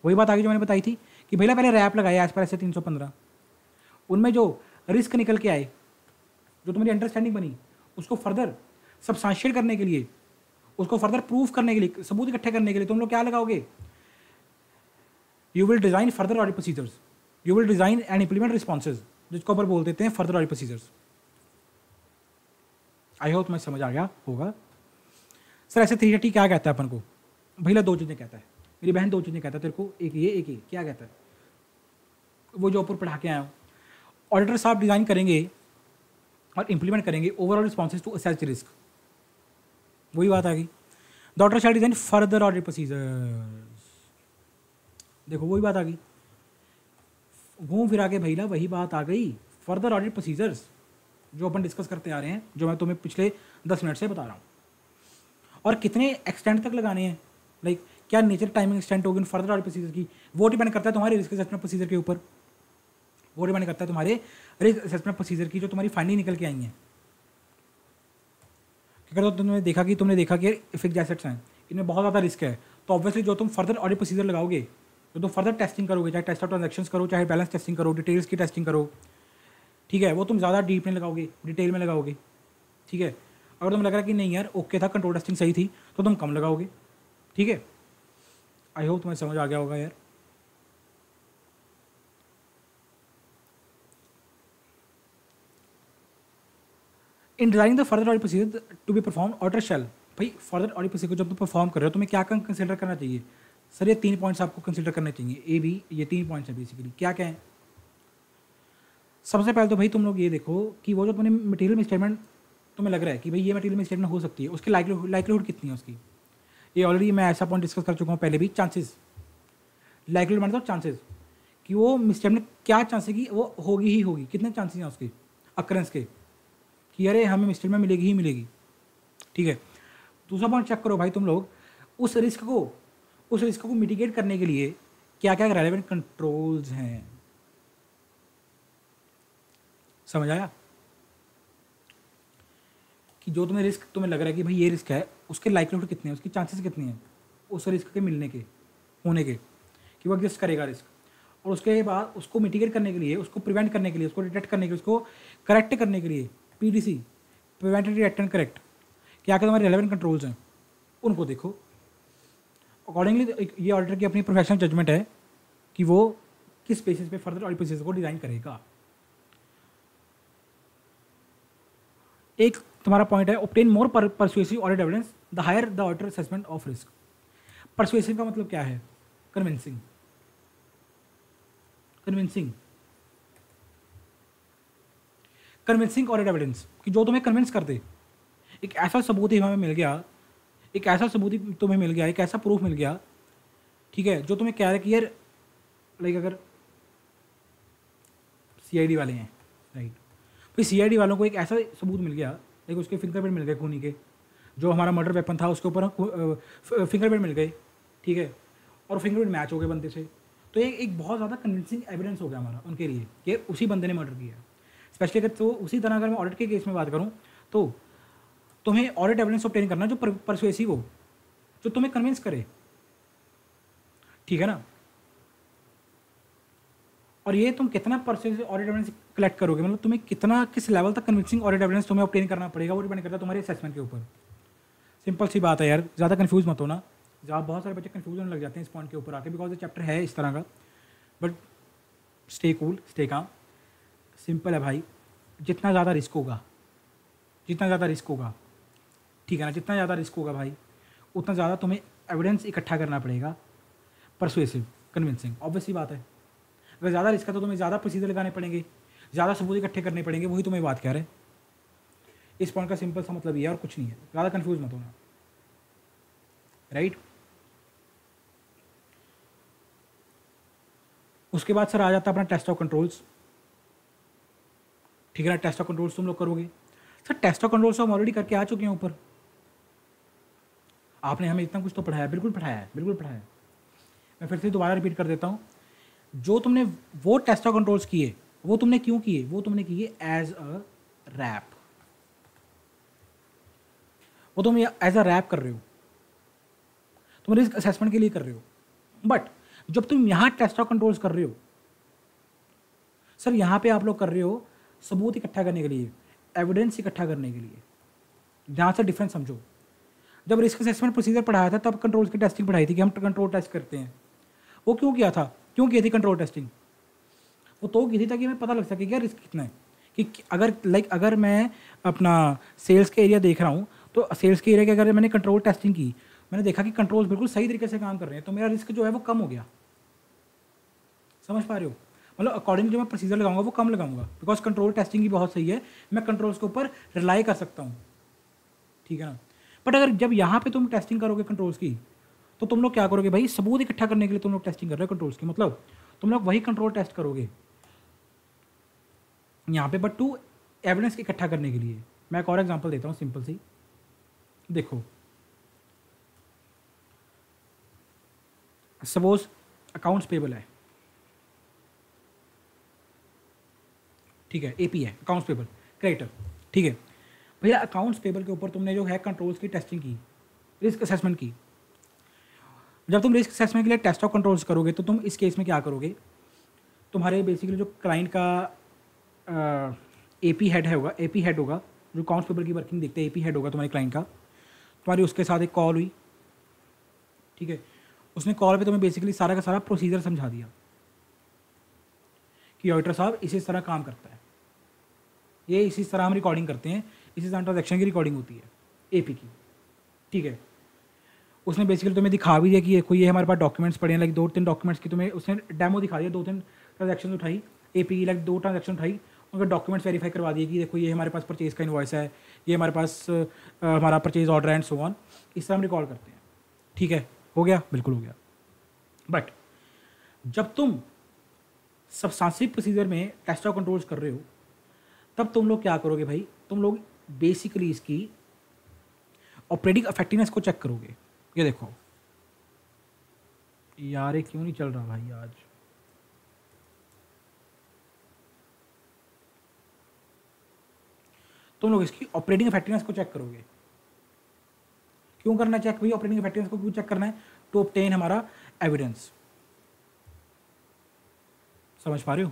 वही बात आ गई जो मैंने बताई थी कि भैया पहले रैप लगाया एज पर ऐसे 315, उनमें जो रिस्क निकल के आए, जो तुम्हारी अंडरस्टैंडिंग बनी, उसको फर्दर सब्सटेंशिएट करने के लिए, उसको फर्दर प्रूफ करने के लिए, सबूत इकट्ठे करने के लिए तुम लोग क्या लगाओगे? You will design further audit procedures, you will design and implement responses, जिसको ऊपर बोल देते हैं फर्दर ऑडिट प्रोसीजर्स। आई होप तुम्हें समझ आ गया होगा। सर ऐसे 330 क्या कहता है अपन को? भैया दो चीज़ें कहता है, मेरी बहन दो चीज़ें कहता है तेरे को, एक ये एक ये। क्या कहता है वो जो ऊपर पढ़ा के आया हूँ? ऑडिटर साहब डिज़ाइन करेंगे और इंप्लीमेंट करेंगे overall responses to assess risk. वही बात आ गई। The auditor shall design further audit procedures. देखो वही बात आ गई, घूम फिरा के भैया वही बात आ गई, फर्दर ऑडिट प्रोसीजर्स जो अपन डिस्कस करते आ रहे हैं, जो मैं तुम्हें पिछले 10 मिनट से बता रहा हूँ। और कितने एक्सटेंड तक लगाने हैं, लाइक क्या नेचर टाइमिंग एक्सटेंड होगी फर्दर ऑडिट प्रोसीजर की, वो डिपेंड करता है तुम्हारे रिस्क असेसमेंट प्रोसीजर के ऊपर। वो डिपेंड करता है तुम्हारे रिस्क असेसमेंट प्रोसीजर की, जो तुम्हारी फाइंडिंग निकल के आई हैं। अगर तो तुमने देखा कि फिक्स्ड एसेट्स हैं, इनमें बहुत ज़्यादा रिस्क है, तो ऑब्वियसली जो तुम फर्दर ऑडिट प्रोसीजर लगाओगे, जो तुम फर्दर टेस्टिंग करोगे, चाहे टेस्ट ऑफ ट्रांजैक्शंस करो, चाहे बैलेंस टेस्टिंग करो, डिटेल्स की टेस्टिंग करो, ठीक है, वो तुम ज़्यादा डीप में लगाओगे, डिटेल में लगाओगे, ठीक है। अगर तुम लग रहा है कि नहीं यार ओके था, कंट्रोल टेस्टिंग सही थी, तो तुम कम लगाओगे, ठीक है। आई होप तुम्हें समझ आ गया होगा यार। In designing the further audit procedure to be perform, auditor shall, भाई फर्दर ऑडिट प्रोसीजर को जब तुम परफॉर्म कर रहे हो तुम्हें क्या कंसिडर करना चाहिए? सर ये 3 पॉइंट्स आपको कंसिडर करने चाहिए, ए बी, ये 3 पॉइंट्स हैं बेसिकली। क्या क्या है? सबसे पहले तो भाई तुम लोग ये देखो कि वो जो तुमने मटेरियल मिसस्टेटमेंट तुम्हें लग रहा है कि भाई ये मटेरियल मिसस्टेटमेंट हो सकती है, उसकी लाइक्लीहुड कितनी है उसकी। ये ऑलरेडी मैं ऐसा पॉइंट डिस्कस कर चुका हूँ पहले भी, चांसेस। लाइक्लीहुड मतलब चांसेस कि वो मिसस्टेटमेंट, क्या चांस है कि वो होगी ही होगी, कितने चांसेस हैं उसके अकरेंस के कि अरे हमें मिसस्टेटमेंट मिलेगी ही मिलेगी, ठीक है। दूसरा पॉइंट चेक करो भाई तुम लोग उस रिस्क को मिटिगेट करने के लिए क्या क्या रेलेवेंट कंट्रोल्स हैं। समझ आया कि जो तुम्हें लग रहा है कि भाई ये रिस्क है, उसके लाइक्लीहुड कितने हैं, उसकी चांसेस कितनी हैं उस रिस्क के मिलने के, होने के, कि वो एग्जिस्ट करेगा रिस्क। और उसके बाद उसको मिटिगेट करने के लिए, उसको प्रिवेंट करने के लिए, उसको डिटेक्ट करने के लिए, उसको करेक्ट करने के लिए, PDC, prevent, detect and correct, क्या क्या तुम्हारे रेलेवेंट कंट्रोल्स हैं उनको देखो। अकॉर्डिंगली ये ऑडिटर की अपनी प्रोफेशनल जजमेंट है कि वो किस बेसिस पे फर्दर ऑडिट प्रोसीजर को डिज़ाइन करेगा। एक तुम्हारा पॉइंट है obtain more persuasive audit evidence the higher the auditor assessment of risk. Persuasive का मतलब क्या है? कन्विंसिंग, कन्विंसिंग ऑडिट एविडेंस कि जो तुम्हें कन्विंस कर दे एक ऐसा सबूत ही हमें मिल गया, एक ऐसा सबूत ही तुम्हें मिल गया, एक ऐसा प्रूफ मिल गया, ठीक है, जो तुम्हें कह रहा है कि यार लाइक अगर सीआईडी वाले हैं, राइट, फिर सीआईडी वालों को एक ऐसा सबूत मिल गया, लाइक उसके फिंगरप्रिंट मिल गए खूनी के, जो हमारा मर्डर वेपन था उसके ऊपर फिंगरप्रिंट मिल गए, ठीक है, और फिंगरप्रिंट मैच हो गए बंदे से, तो ये एक बहुत ज़्यादा कन्विंसिंग एविडेंस हो गया हमारा उनके लिए कि उसी बंदे ने मर्डर किया। स्पेशली अगर तो उसी तरह अगर मैं ऑडिट के केस में बात करूँ तो तुम्हें ऑडिट एविडेंस ऑब्टेन करना जो परसुएसिव हो, जो तुम्हें कन्विंस करे, ठीक है ना। और ये तुम कितना परसुएसिव ऑडिट एविडेंस कलेक्ट करोगे, मतलब तुम्हें कितना किस लेवल तक कन्विंसिंग ऑडिट एविडेंस तुम्हें ऑब्टेन करना पड़ेगा, वो डिपेंड करता है तुम्हारे असेसमेंट के ऊपर। सिंपल सी बात है यार, ज़्यादा कंफ्यूज मत होना। जहाँ बहुत सारे बच्चे कंफ्यूज होने लग जाते हैं इस पॉइंट के ऊपर आके, बिकॉज ये चैप्टर है इस तरह का, but stay cool, stay calm. Simple है भाई, जितना ज़्यादा रिस्क होगा, जितना ज़्यादा रिस्क होगा, ठीक है ना, जितना ज़्यादा रिस्क होगा भाई उतना ज़्यादा तुम्हें एविडेंस इकट्ठा करना पड़ेगा, परसुएसिव, कन्विंसिंग, ऑब्वियसली बात है। अगर ज़्यादा रिस्क है तो तुम्हें ज़्यादा प्रोसीजर लगाने पड़ेंगे, ज़्यादा सबूत इकट्ठे करने पड़ेंगे, वही तुम्हें बात कह रहे हैं। इस पॉइंट का सिंपल सा मतलब ये है और कुछ नहीं है, ज़्यादा कंफ्यूज मत होना, राइट। उसके बाद सर आ जाता है अपना टेस्ट ऑफ कंट्रोल्स, ठीक है ना। टेस्ट ऑफ कंट्रोल्स तुम लोग करोगे सर, टेस्ट ऑफ कंट्रोल्स हम ऑलरेडी करके आ चुके हैं ऊपर, आपने हमें इतना कुछ तो पढ़ाया, बिल्कुल पढ़ाया है, बिल्कुल पढ़ाया है। मैं फिर से दोबारा रिपीट कर देता हूँ, जो तुमने वो टेस्ट ऑफ कंट्रोल्स किए वो तुमने क्यों किए, वो तुमने किए एज अ रैप, वो तुम एज अ रैप कर रहे हो, तुम रिस्क असेसमेंट के लिए कर रहे हो। बट जब तुम यहाँ टेस्ट ऑफ कंट्रोल्स कर रहे हो सर, यहाँ पे आप लोग कर रहे हो सबूत इकट्ठा करने के लिए, एविडेंस इकट्ठा करने के लिए। ध्यान से डिफरेंस समझो। जब रिस्क असेसमेंट प्रोसीजर पढ़ाया था तब कंट्रोल्स की टेस्टिंग पढ़ाई थी कि हम कंट्रोल टेस्ट करते हैं। वो क्यों किया था, क्यों की थी कंट्रोल टेस्टिंग? वो तो की थी ताकि हमें पता लग सके क्या रिस्क कितना है, कि अगर अगर मैं अपना सेल्स के एरिया देख रहा हूँ तो सेल्स के एरिया की अगर मैंने कंट्रोल टेस्टिंग की, मैंने देखा कि कंट्रोल्स बिल्कुल सही तरीके से काम कर रहे हैं, तो मेरा रिस्क जो है वो कम हो गया। समझ पा रहे हो? मतलब अकॉर्डिंग जो मैं प्रोसीजर लगाऊंगा वो कम लगाऊंगा, बिकॉज कंट्रोल टेस्टिंग ही बहुत सही है, मैं कंट्रोल्स के ऊपर रिलाई कर सकता हूँ, ठीक है ना। बट अगर जब यहाँ पे तुम टेस्टिंग करोगे कंट्रोल्स की, तो तुम लोग क्या करोगे भाई, सबूत इकट्ठा करने के लिए तुम लोग टेस्टिंग कर रहे हो कंट्रोल्स की, मतलब तुम लोग वही कंट्रोल टेस्ट करोगे यहाँ पे, बट टू एविडेंस इकट्ठा करने के लिए। मैं एक और एग्जांपल देता हूँ सिंपल सी, देखो सपोज अकाउंट्स पेबल है, ठीक है, एपी है अकाउंट्स पेबल क्रेडिटर, ठीक है भैया। अकाउंट्स पेबल के ऊपर तुमने जो है कंट्रोल्स की टेस्टिंग की, रिस्क असेसमेंट की। जब तुम रिस्क असेसमेंट के लिए टेस्ट ऑफ कंट्रोल्स करोगे तो तुम इस केस में क्या करोगे, तुम्हारे बेसिकली जो क्लाइंट का एपी हेड होगा, एपी हेड होगा जो अकाउंट्स पेबल की वर्किंग देखते हैं, एपी हेड होगा तुम्हारे क्लाइंट का, तुम्हारी उसके साथ एक कॉल हुई, ठीक है। उसने कॉल पे तुम्हें बेसिकली सारा का सारा प्रोसीजर समझा दिया कि ऑडिटर साहब इसी तरह काम करता है, ये इसी तरह हम रिकॉर्डिंग करते हैं, इसी तरह ट्रांजेक्शन की रिकॉर्डिंग होती है एपी की, ठीक है। उसने बेसिकली तुम्हें दिखा भी दिया कि ये हमारे पास डॉक्यूमेंट्स पड़े हैं, लाइक 2-3 डॉक्यूमेंट्स की तुम्हें उसने डेमो दिखा दिया, 2-3 ट्रांजेक्शन उठाई एपी की, लाइक 2 ट्रांजेक्शन उठाई, उनके डॉक्यूमेंट्स वेरीफाई करवा दिए कि देखो ये हमारे पास परचेज का इनवॉइस है, ये हमारे पास हमारा purchase order and so on, इस तरह हम रिकॉर्ड करते हैं, ठीक है। हो गया, बिल्कुल हो गया। बट जब तुम सब्सटेंटिव प्रोसीजर में टेस्ट ऑफ कंट्रोल्स कर रहे हो, तब तुम लोग क्या करोगे भाई, तुम लोग बेसिकली इसकी ऑपरेटिंग इफेक्टिवनेस को चेक करोगे। ये देखो यार, ये क्यों नहीं चल रहा भाई आज, तुम लोग इसकी ऑपरेटिंग इफेक्टिवनेस को चेक करोगे। क्यों करना चेक भाई, ऑपरेटिंग इफेक्टिवनेस को क्यों चेक करना है? टू ऑब्टेन हमारा एविडेंस। समझ पा रहे हो?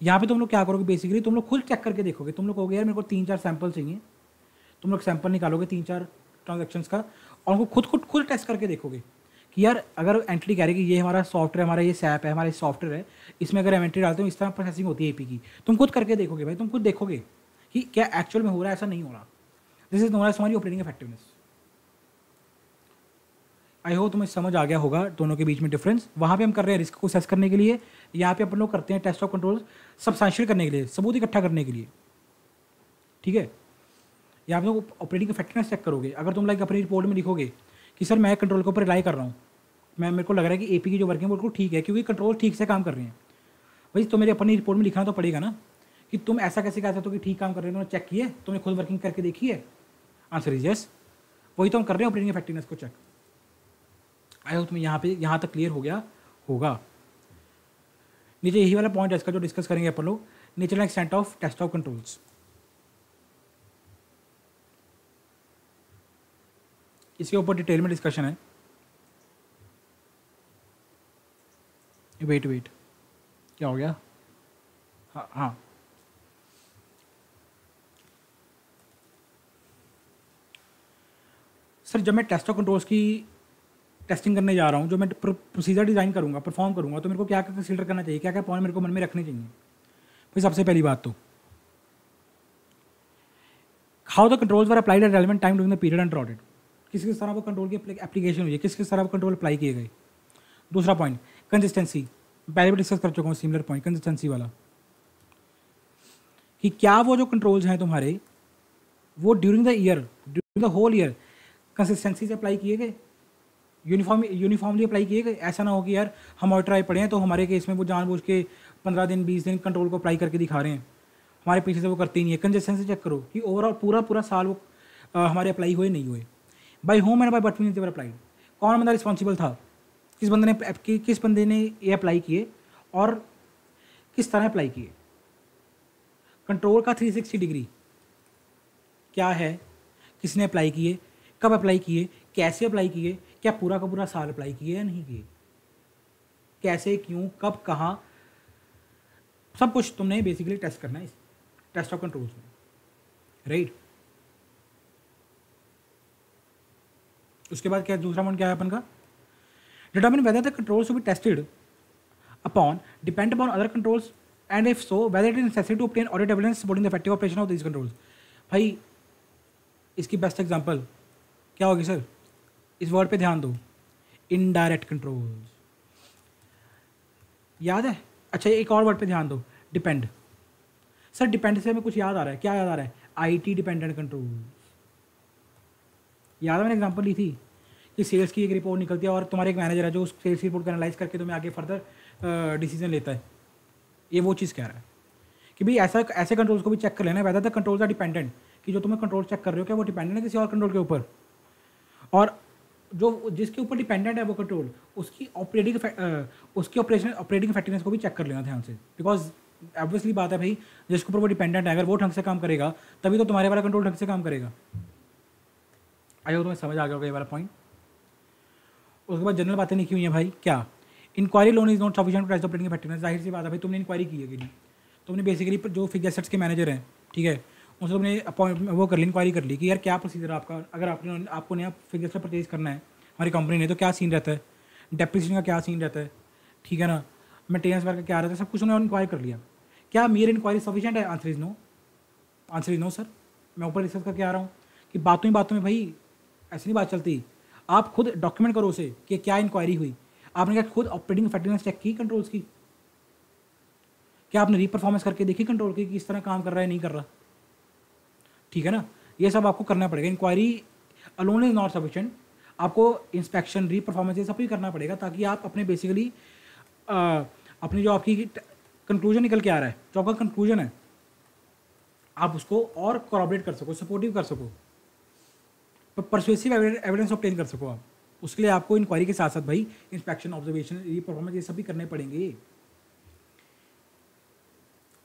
यहाँ पे तुम लोग क्या करोगे, बेसिकली तुम लोग खुद चेक करके देखोगे। तुम लोग कहोगे यार मेरे को 3-4 सैंपल चाहिए, तुम लोग सैंपल निकालोगे 3-4 ट्रांजेक्शन्स का, और उनको खुद टेस्ट करके देखोगे कि यार अगर एंट्री कह रही है कि ये हमारा सॉफ्टवेयर, हमारा ये सैप है, हमारा ये सॉफ्टवेयर है, इसमें अगर एंट्री डालते हो इस तरह प्रोसेसिंग होती है एपी की, तुम खुद करके देखोगे भाई, तुम खुद देखोगे कि क्या एक्चुअल में हो रहा है, ऐसा नहीं हो रहा। दिस इज तुम्हारा हमारी ऑपरेटिंग इफेक्टिवनेस। आई होप तुम्हें समझ आ गया होगा दोनों के बीच में डिफरेंस। वहाँ पे हम कर रहे हैं रिस्क को असेस करने के लिए, यहाँ पे अपन लोग करते हैं टेस्ट ऑफ कंट्रोल सब्सटेंशियल करने के लिए, सबूत इकट्ठा करने के लिए, ठीक है। यहाँ पे तो ऑपरेटिंग इफेक्टिवनेस चेक करोगे। अगर तुम लाइक अपनी रिपोर्ट में लिखोगे कि सर मैं कंट्रोल के ऊपर रिलाई कर रहा हूँ, मेरे को लग रहा है कि एपी की जो वर्किंग है बिल्कुल ठीक है क्योंकि कंट्रोल ठीक से काम कर रहे हैं, भाई तो मेरे अपनी रिपोर्ट में लिखना तो पड़ेगा ना कि तुम ऐसा कैसे कह सकते हो कि ठीक काम कर रहे हो, तुमने चेक किए, तुमने खुद वर्किंग करके देखी है। आंसर इज यस, वही तो हम कर रहे हैं ऑपरेटिंग इफेक्टिवनेस को चेक। आई होप तुम्हें यहाँ तक क्लियर हो गया होगा। नीचे यही वाला पॉइंट है इसका जो डिस्कस करेंगे अपन लोग, nature and extent of test of controls. इसके ऊपर डिटेल में डिस्कशन है। वेट क्या हो गया? हाँ सर, जब मैं टेस्ट ऑफ कंट्रोल्स की टेस्टिंग करने जा रहा हूँ, जो मैं प्रोसीजर डिज़ाइन करूँगा, परफॉर्म करूँगा, तो मेरे को क्या क्या कंसीडर करना चाहिए, क्या क्या पॉइंट मेरे को मन में रखने चाहिए। फिर सबसे पहली बात तो how the controls were applied at relevant time during the period under audit, किस किस तरह वो कंट्रोल की एप्लीकेशन हुई है, किस किस तरह वो कंट्रोल अप्लाई किए गए। दूसरा पॉइंट कंसिस्टेंसी, पहले भी डिस्कस कर चुका हूँ सिमिलर पॉइंट कंसिस्टेंसी वाला, कि क्या वो जो कंट्रोल्स हैं तुम्हारे वो during the year, during the whole year consistency से अप्लाई किए गए, यूनिफॉर्मली अप्लाई किए गए। ऐसा ना हो कि यार हम ऑडिटर आए पड़े हैं तो हमारे केस में वो जानबूझ के 15 दिन 20 दिन कंट्रोल को अप्लाई करके दिखा रहे हैं, हमारे पीछे से वो करते ही नहीं है। कंसिस्टेंसी चेक करो कि ओवरऑल पूरा साल वो हमारे अप्लाई हुए नहीं हुए, by whom and by what means they were applied. कौन बंदा रिस्पॉन्सिबल था, किस बंदे ने ये अप्लाई किए और किस तरह अप्लाई किए। कंट्रोल का 360 डिग्री क्या है, किसने अप्लाई किए, कब अप्लाई किए, कैसे अप्लाई किए, क्या पूरा का पूरा साल अप्लाई किए या नहीं किए, कैसे, क्यों, कब, कहाँ, सब कुछ तुमने बेसिकली टेस्ट करना है इस टेस्ट ऑफ कंट्रोल्स में, राइट। उसके बाद क्या दूसरा पॉइंट क्या है अपन का, determine whether the controls to be tested upon depend upon other controls and if so whether it is necessary to obtain audit evidence supporting the effective operation of this controls. भाई इसकी बेस्ट एग्जांपल क्या होगी सर, इस वर्ड पे ध्यान दो, इनडायरेक्ट कंट्रोल्स, याद है। अच्छा एक और वर्ड पे ध्यान दो, डिपेंड। सर डिपेंड से हमें कुछ याद आ रहा है, क्या याद आ रहा है, आईटी डिपेंडेंट कंट्रोल्स। याद है मैंने एग्जांपल ली थी कि सेल्स की एक रिपोर्ट निकलती है और तुम्हारे एक मैनेजर है जो उस सेल्स की रिपोर्ट को एनालाइज करके तुम्हें आगे फर्दर डिसीजन लेता है। ये वो चीज़ कह रहा है कि भाई ऐसे कंट्रोल्स को भी चेक कर लेना, whether the controls are dependent, कि जो तुम्हें कंट्रोल चेक कर रहे हो क्या वो डिपेंडेंट है किसी और कंट्रोल के ऊपर, और जो जिसके ऊपर डिपेंडेंट है वो कंट्रोल उसकी ऑपरेटिंग इफेक्टिवनेस को भी चेक कर लेना ध्यान से, बिकॉज ऑब्वियसली बात है भाई जिसके ऊपर वो डिपेंडेंट है अगर वो ढंग से काम करेगा तभी तो तुम्हारे वाला कंट्रोल ढंग से काम करेगा। आई हो तुम्हें समझ आ गया होगा ये वाला पॉइंट। उसके बाद जनरल बातें लिखी हुई हैं भाई, क्या inquiry alone is not sufficient to test operating effectiveness. जाहिर सी बात है भाई तुमने इंक्वायरी की है कि नहीं, तुमने बेसिकली जो फिक्स एसेट्स के मैनेजर हैं, ठीक है, उनसे तुमने वो कर ली, इंक्वायरी कर ली कि यार क्या प्रोसीजर आपका, अगर आपको नया फिक्स एसेट परचेज करना है हमारी कंपनी ने तो क्या सीन रहता है, डेप्रिसिएशन का क्या सीन रहता है, ठीक है ना, मेंटेनेंस वर्क का क्या रहता है, सब कुछ उन्होंने इंक्वायरी कर लिया। क्या मेरी इंक्वायरी सफिशिएंट है? Answer is no. Answer is no sir. मैं ऊपर डिस्कस करके आ रहा हूँ कि बातों ही बातों में भाई ऐसी नहीं बात चलती, आप खुद डॉक्यूमेंट करो उसे कि क्या इंक्वायरी हुई, आपने क्या खुद ऑपरेटिंग इफेक्टिवनेस चेक की कंट्रोल्स की, क्या आपने रीपरफॉर्मेंस करके देखी कंट्रोल की कि इस तरह काम कर रहा है नहीं कर रहा, ठीक है ना। ये सब आपको करना पड़ेगा, inquiry alone is not sufficient, आपको इंस्पेक्शन रीपरफॉर्मेंस ये सब भी करना पड़ेगा ताकि आप अपने बेसिकली अपनी जो आपकी कंक्लूजन निकल के आ रहा है, जो आपका कंक्लूजन है, आप उसको और कोऑपरेट कर सको, सपोर्टिव कर सको, परसुएसिव एविडेंस ऑब्टेन कर सको आप। उसके लिए आपको इंक्वायरी के साथ साथ भाई इंस्पेक्शन, ऑब्जर्वेशन, रीपरफॉर्मेंस ये सब भी करने पड़ेंगे।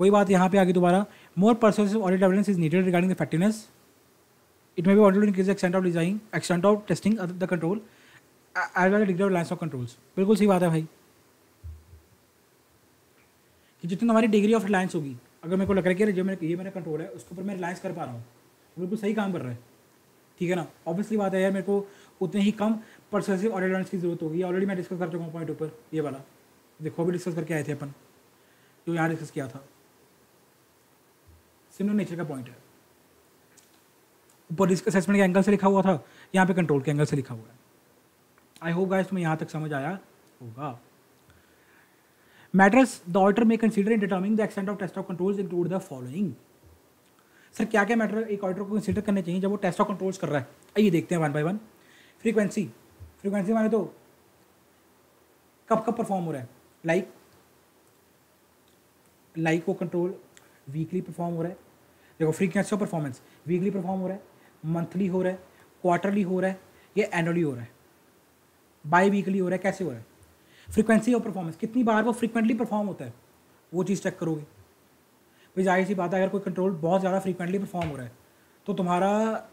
वही बात यहाँ पे आगे दोबारा, more persuasive audit evidence is needed regarding the effectiveness, it may be audit increase extent of design, extent of testing the control as well degree of reliance of controls. बिल्कुल सही बात है भाई कि जितनी हमारी डिग्री ऑफ रिलायंस होगी, अगर मेरे को लग रहा है कि जो ये मेरा कंट्रोल है उसके ऊपर मैं रिलायंस कर पा रहा हूँ, बिल्कुल सही काम कर रहा है, ठीक है ना, ऑब्वियसली बात है यार मेरे को उतने ही कम परसुएसिव ऑडिट एविडेंस की जरूरत होगी। ऑलरेडी मैं डिस्कस कर चुका हूँ पॉइंट ऊपर, ये वाला देखो अभी डिस्कस करके आए थे अपन, जो यहाँ डिस्कस किया था, सिमिलर नेचर का पॉइंट है। ऊपर रिस्क असेसमेंट के एंगल से लिखा हुआ था, यहाँ पे कंट्रोल के एंगल से लिखा हुआ है। आई होप गाइस तुम्हें यहाँ तक समझ आया होगा। Matters the auditor may consider in determining the extent of test of controls include the following. Sir क्या क्या मैटर एक ऑडिटर को कंसिडर करने चाहिए जब वो टेस्ट ऑफ कंट्रोल्स कर रहा है? आइए देखते हैं वन बाय वन। फ्रीक्वेंसी माने तो कब कब परफॉर्म हो रहा है, लाइक वो कंट्रोल वीकली परफॉर्म हो रहा है। देखो frequency of performance, weekly perform हो रहा है, मंथली हो रहा है, क्वार्टरली हो रहा है, या एनुअली हो रहा है, बाई वीकली हो रहा है, कैसे हो रहा है? फ्रीक्वेंसी ऑफ परफॉर्मेंस, कितनी बार वो फ्रीक्वेंटली परफॉर्म होता है, वो चीज़ चेक करोगे। भाई जाहिर सी बात है, अगर कोई कंट्रोल बहुत ज़्यादा फ्रीक्वेंटली परफॉर्म हो रहा है तो तुम्हारा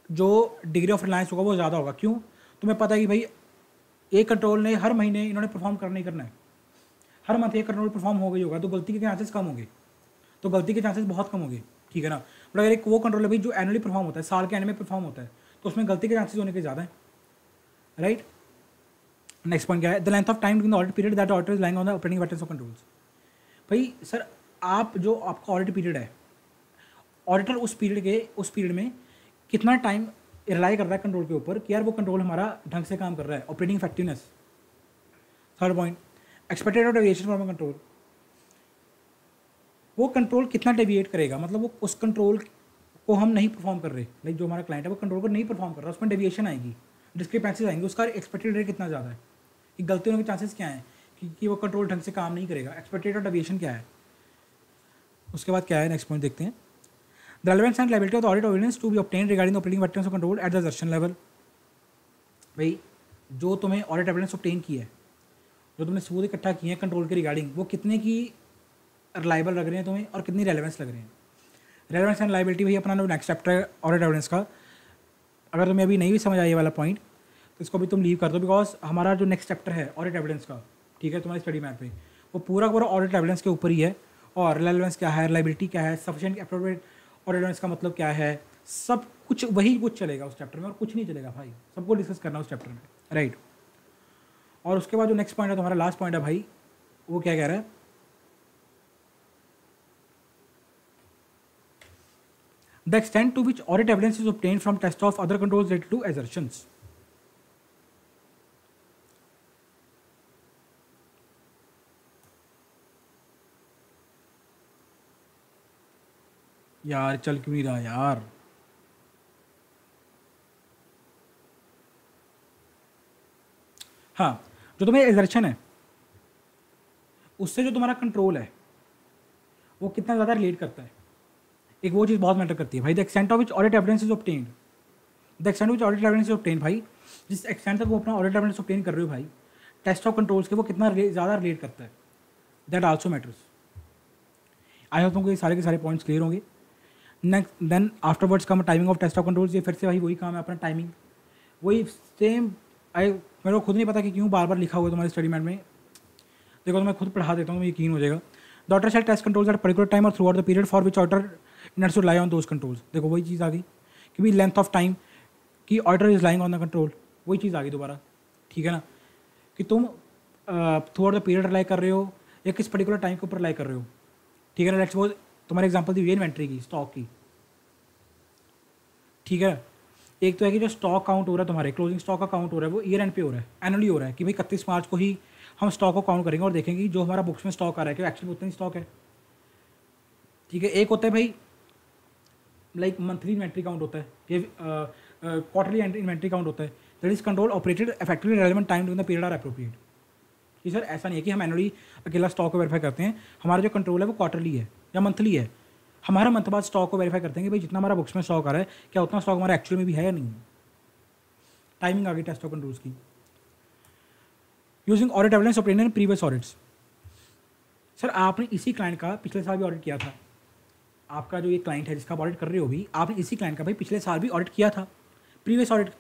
जो डिग्री ऑफ रिलायंस होगा वो ज़्यादा होगा। क्यों? तुम्हें पता है कि भाई एक कंट्रोल ने हर महीने इन्होंने परफॉर्म करना ही करना है, हर मंथ एक कंट्रोल परफॉर्म हो गई होगा, तो गलती के चांसेस कम होंगे, तो गलती के चांसेस बहुत कम होंगे, ठीक है ना। बट अगर एक वो कंट्रोल है भाई जो एनुअली परफॉर्म होता है, साल के एंड में परफॉर्म होता है, तो उसमें गलती के चांसेस होने के ज़्यादा है, राइट। नेक्स्ट पॉइंट क्या है? The length of time in the audit period that auditor is lying on the operating patterns of controls. भाई सर आप जो आपका ऑडिट पीरियड है, ऑडिटर उस पीरियड में कितना टाइम रिलाई कर रहा है कंट्रोल के ऊपर कि यार वो कंट्रोल हमारा ढंग से काम कर रहा है, operating effectiveness. Third point, expected deviation from control, वो कंट्रोल कितना डेविएट करेगा, मतलब वो उस कंट्रोल को हम नहीं परफॉर्म कर रहे, लाइक जो हमारा क्लाइंट है वो कंट्रोल को नहीं परफॉर्म कर रहा, उसमें डेविएशन आएगी, डिस्क्रिपेंसीज आएंगी, उसका एक्सपेक्टेड रेट कितना ज़्यादा है, कि गलती होने के चांसेस क्या हैं, कि वो कंट्रोल ढंग से काम नहीं करेगा, एक्सपेक्टेड और डेविएशन क्या है। उसके बाद क्या है, नेक्स्ट पॉइंट देखते हैं। The relevance and liability of the audit evidence to be obtained regarding the operating patterns of control at the assertion level. भाई जो तुम्हें ऑडिट एविडेंस ऑब्टेन की है, जो तुमने सबूत इकट्ठा किए हैं कंट्रोल के रिगार्डिंग, वो कितने की रिलायबल लग रहे हैं तुम्हें और कितनी रेलेवेंस लग रहे हैं। रेलेवेंस एंड लायबिलिटी भाई अपना नेक्स्ट चैप्टर है ऑडिट एविडेंस का, अगर तुम्हें अभी नहीं भी समझ आई ये वाला पॉइंट तो इसको भी तुम लीव कर दो, बिकॉज हमारा जो नेक्स्ट चैप्टर है ऑडिट एविडेंस का, ठीक है, तुम्हारी स्टडी मैप पे वो पूरा ऑडिट एविडेंस के ऊपर ही है। और रेलेवेंस क्या है, लायबिलिटी क्या है, सफिशिएंट एप्रोप्रिएट ऑडिट एविडेंस का मतलब क्या है, सब कुछ वही कुछ चलेगा उस चैप्टर में, और कुछ नहीं चलेगा भाई, सबको डिस्कस करना उस चैप्टर में, राइट। और उसके बाद जो नेक्स्ट पॉइंट है तुम्हारा लास्ट पॉइंट है भाई, वो क्या कह रहा है, the extent to which audit evidence is obtained from test of other controls related to assertions। यार चल क्यों नहीं रहा यार, हाँ, जो तुम्हें एजर्शन है उससे जो तुम्हारा कंट्रोल है वो कितना ज़्यादा रिलेट करता है, एक वो चीज़ बहुत मैटर करती है भाई। The extent of which audit evidence is obtained, the extent which audit evidence is obtained, भाई जिस एक्सटेंट तक वो अपना ऑडिट एविडेंस ऑब्टेन कर रहे हो भाई टेस्ट ऑफ कंट्रोल्स के, वो कितना ज़्यादा रिलेट करता है, that also matters. I hope तुमको ये सारे के सारे पॉइंट्स क्लियर होंगे। Next then afterwards come timing of test of controls, ये फिर से भाई वही काम है अपना टाइमिंग, वही सेम। मेरे को खुद नहीं पता कि क्यों बार बार लिखा हुआ है तुम्हारी स्टडी मैट में, देखो तो मैं खुद पढ़ा देता हूँ, यकीन हो जाएगा। The auditor shall test controls at particular time और throughout the period for which auditor इनर्स to lie on those controls. देखो वही चीज़ आ गई कि भाई लेंथ ऑफ टाइम कि auditor is lying on the control, वही चीज़ आ गई दोबारा, ठीक है ना, कि तुम through out the period rely कर रहे हो या किस पर्टिकुलर टाइम के ऊपर रिलाई कर रहे हो, ठीक है ना। लेट्स सपोज तुम्हारे एग्जाम्पल दी हुई है इन्वेंट्री की, स्टॉक की, ठीक है। एक तो है कि जो स्टॉक काउंट हो रहा है तुम्हारे, क्लोजिंग स्टॉक का काउंट हो रहा है वो ईयर एंड पे हो रहा है, एनुअली हो रहा है, कि भाई 31 मार्च को ही हम स्टॉक को काउंट करेंगे और देखेंगे जो हमारा बुक्स में स्टॉक आ रहा है कि एक्चुअली उतना ही स्टॉक है, ठीक है। एक होता है भाई लाइक मंथली इन्वेंट्री काउंट होता है, ये क्वार्टरली इन्वेंट्री काउंट होता है, that is control operated effectively relevant time during the period are appropriate. कि सर ऐसा नहीं है कि हम एनुअली अकेला स्टॉक को वेरीफाई करते हैं, हमारा जो कंट्रोल है वो क्वार्टरली है या मंथली है, हमारा मंथ बाद स्टॉक को वेरीफाई करते हैं कि भाई जितना हमारा बुक्स में स्टॉक आ रहा है क्या उतना स्टॉक हमारा एक्चुअल में भी है या नहीं है। टाइमिंग आ गई टेस्ट ऑफ कंट्रोल्स की। Using audit evidence obtained in previous audits, sir आपने इसी क्लाइंट का पिछले साल भी ऑडिट किया था, आपका जो ये क्लाइंट है जिसका आप ऑडिट कर रहे हो भी, आपने इसी क्लाइंट का भाई पिछले साल भी ऑडिट किया था, प्रीवियस ऑडिट,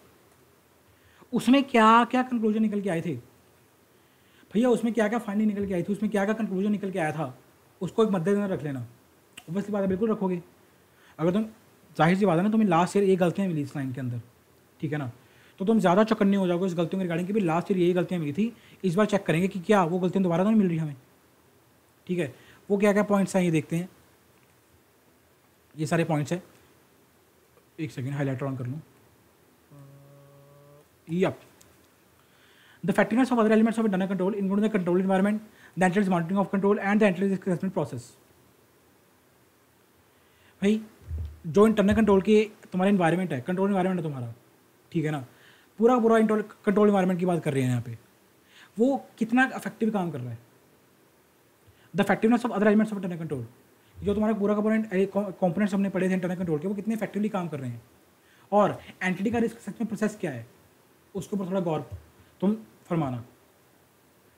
उसमें क्या क्या कंक्लूजन निकल के आए थे भैया, उसमें क्या क्या फाइंडिंग निकल के आई थी, उसमें क्या क्या कंक्लूजन निकल के आया था, उसको एक मद्देनजर रख लेना। ऑब्वियसली बात है, बिल्कुल रखोगे। अगर तुम, जाहिर सी बात है ना, तुम्हें लास्ट ईयर ये गलतियाँ मिली इस लाइन के अंदर, ठीक है ना, तो तुम ज़्यादा चौकन्ने हो जाओगे उस गलतियों के रिगार्डिंग कि भाई लास्ट ईयर यही गलतियाँ मिली थी, इस बार चेक करेंगे कि क्या वो गलतियाँ दोबारा तो नहीं मिल रही हमें, ठीक है। वो क्या क्या पॉइंट्स हैं ये देखते हैं, ये सारे पॉइंट्स हैं, एक सेकेंड हाईलाइटर ऑन कर लूँ। Yup, the effectiveness of other elements of a done control including the control environment, the entities monitoring of control and the entities assessment process। भाई जो इंटरनल कंट्रोल की तुम्हारा इन्वायरमेंट है, कंट्रोल इन्वायरमेंट है तुम्हारा, ठीक है ना, पूरा पूरा कंट्रोल इन्वायरमेंट की बात कर रहे हैं यहाँ पे, वो कितना इफेक्टिव काम कर रहा है, the effectiveness of other elements of internal control, जो तुम्हारा पूरा कंपोनेंट्स हमने पढ़े थे इंटरनल कंट्रोल के, वो कितने इफेक्टिवली काम कर रहे हैं, और एंटिटी का रिस्क सच में प्रोसेस क्या है, उसके ऊपर थोड़ा गौर तुम फरमाना,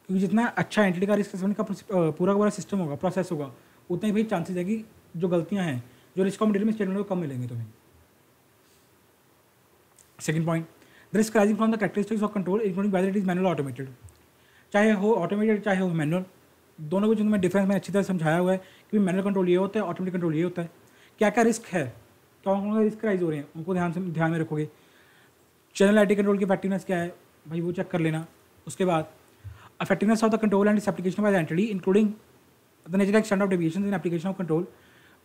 क्योंकि जितना अच्छा एंटिटी का रिस्क असेसमेंट का पूरा पूरा सिस्टम होगा, प्रोसेस होगा, उतना ही भाई चांसेस है कि जो गलतियां हैं, जो रिस्क ऑफ में स्टेटमेंट को कम मिलेंगे तुम्हें। Second point, the risk rising from the characteristics of control including weather it is manual automated, चाहे हो ऑटोमेटेड चाहे हो मैनुअल, दोनों के जो मैं डिफरेंस मैंने अच्छी तरह समझाया हुआ है कि मैनुअल कंट्रोल ये होता है, ऑटोमेटिक कंट्रोल ये होता है, क्या क्या रिस्क है, कौन कौन से रिस्क राइज हो रहे हैं, उनको ध्यान में रखोगे। चैनल आईटी कंट्रोल की इफेक्टिवनेस क्या है भाई, वो चेक कर लेना। उसके बाद effectiveness of the control and its application by the entity, including the nature and extent of deviations in application of control,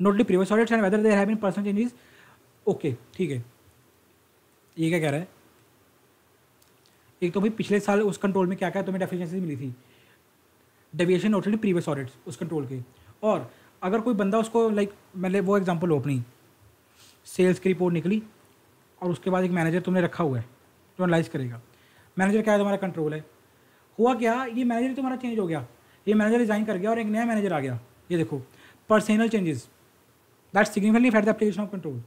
notably previous audits and whether there have been personal changes. Okay ठीक है, ये क्या कह रहा है, एक तो भाई पिछले साल उस कंट्रोल में क्या क्या तुम्हें डेफिशिएंसी मिली थी, डेविएशन नोटेड प्रीवियस ऑडिट्स उस कंट्रोल के, और अगर कोई बंदा उसको मैंने वो एग्जांपल लो अपनी, सेल्स की रिपोर्ट निकली और उसके बाद एक मैनेजर तुमने रखा हुआ है जो एनालाइज करेगा, मैनेजर क्या है तुम्हारा कंट्रोल है, हुआ क्या, ये मैनेजर तुम्हारा चेंज हो गया, ये मैनेजर रिजाइन कर गया और एक नया मैनेजर आ गया, ये देखो personal changes that significantly affect the application of control,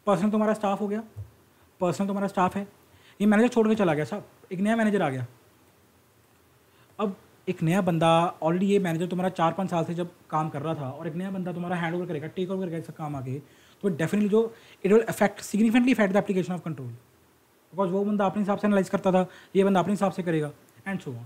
personal तुम्हारा स्टाफ हो गया, पर्सनल तुम्हारा स्टाफ है, ये मैनेजर छोड़ के चला गया साहब, एक नया मैनेजर आ गया, अब एक नया बंदा, ऑलरेडी ये मैनेजर तुम्हारा 4-5 साल से जब काम कर रहा था और एक नया बंदा तुम्हारा हैंड ओवर करेगा, टेक ओवर करेगा इसका काम आगे, तो डेफिनेटली जो it will affect significantly affect the application of control, because वो बंदा अपने हिसाब से एनालाइज करता था, ये बंदा अपने हिसाब से करेगा, and so on.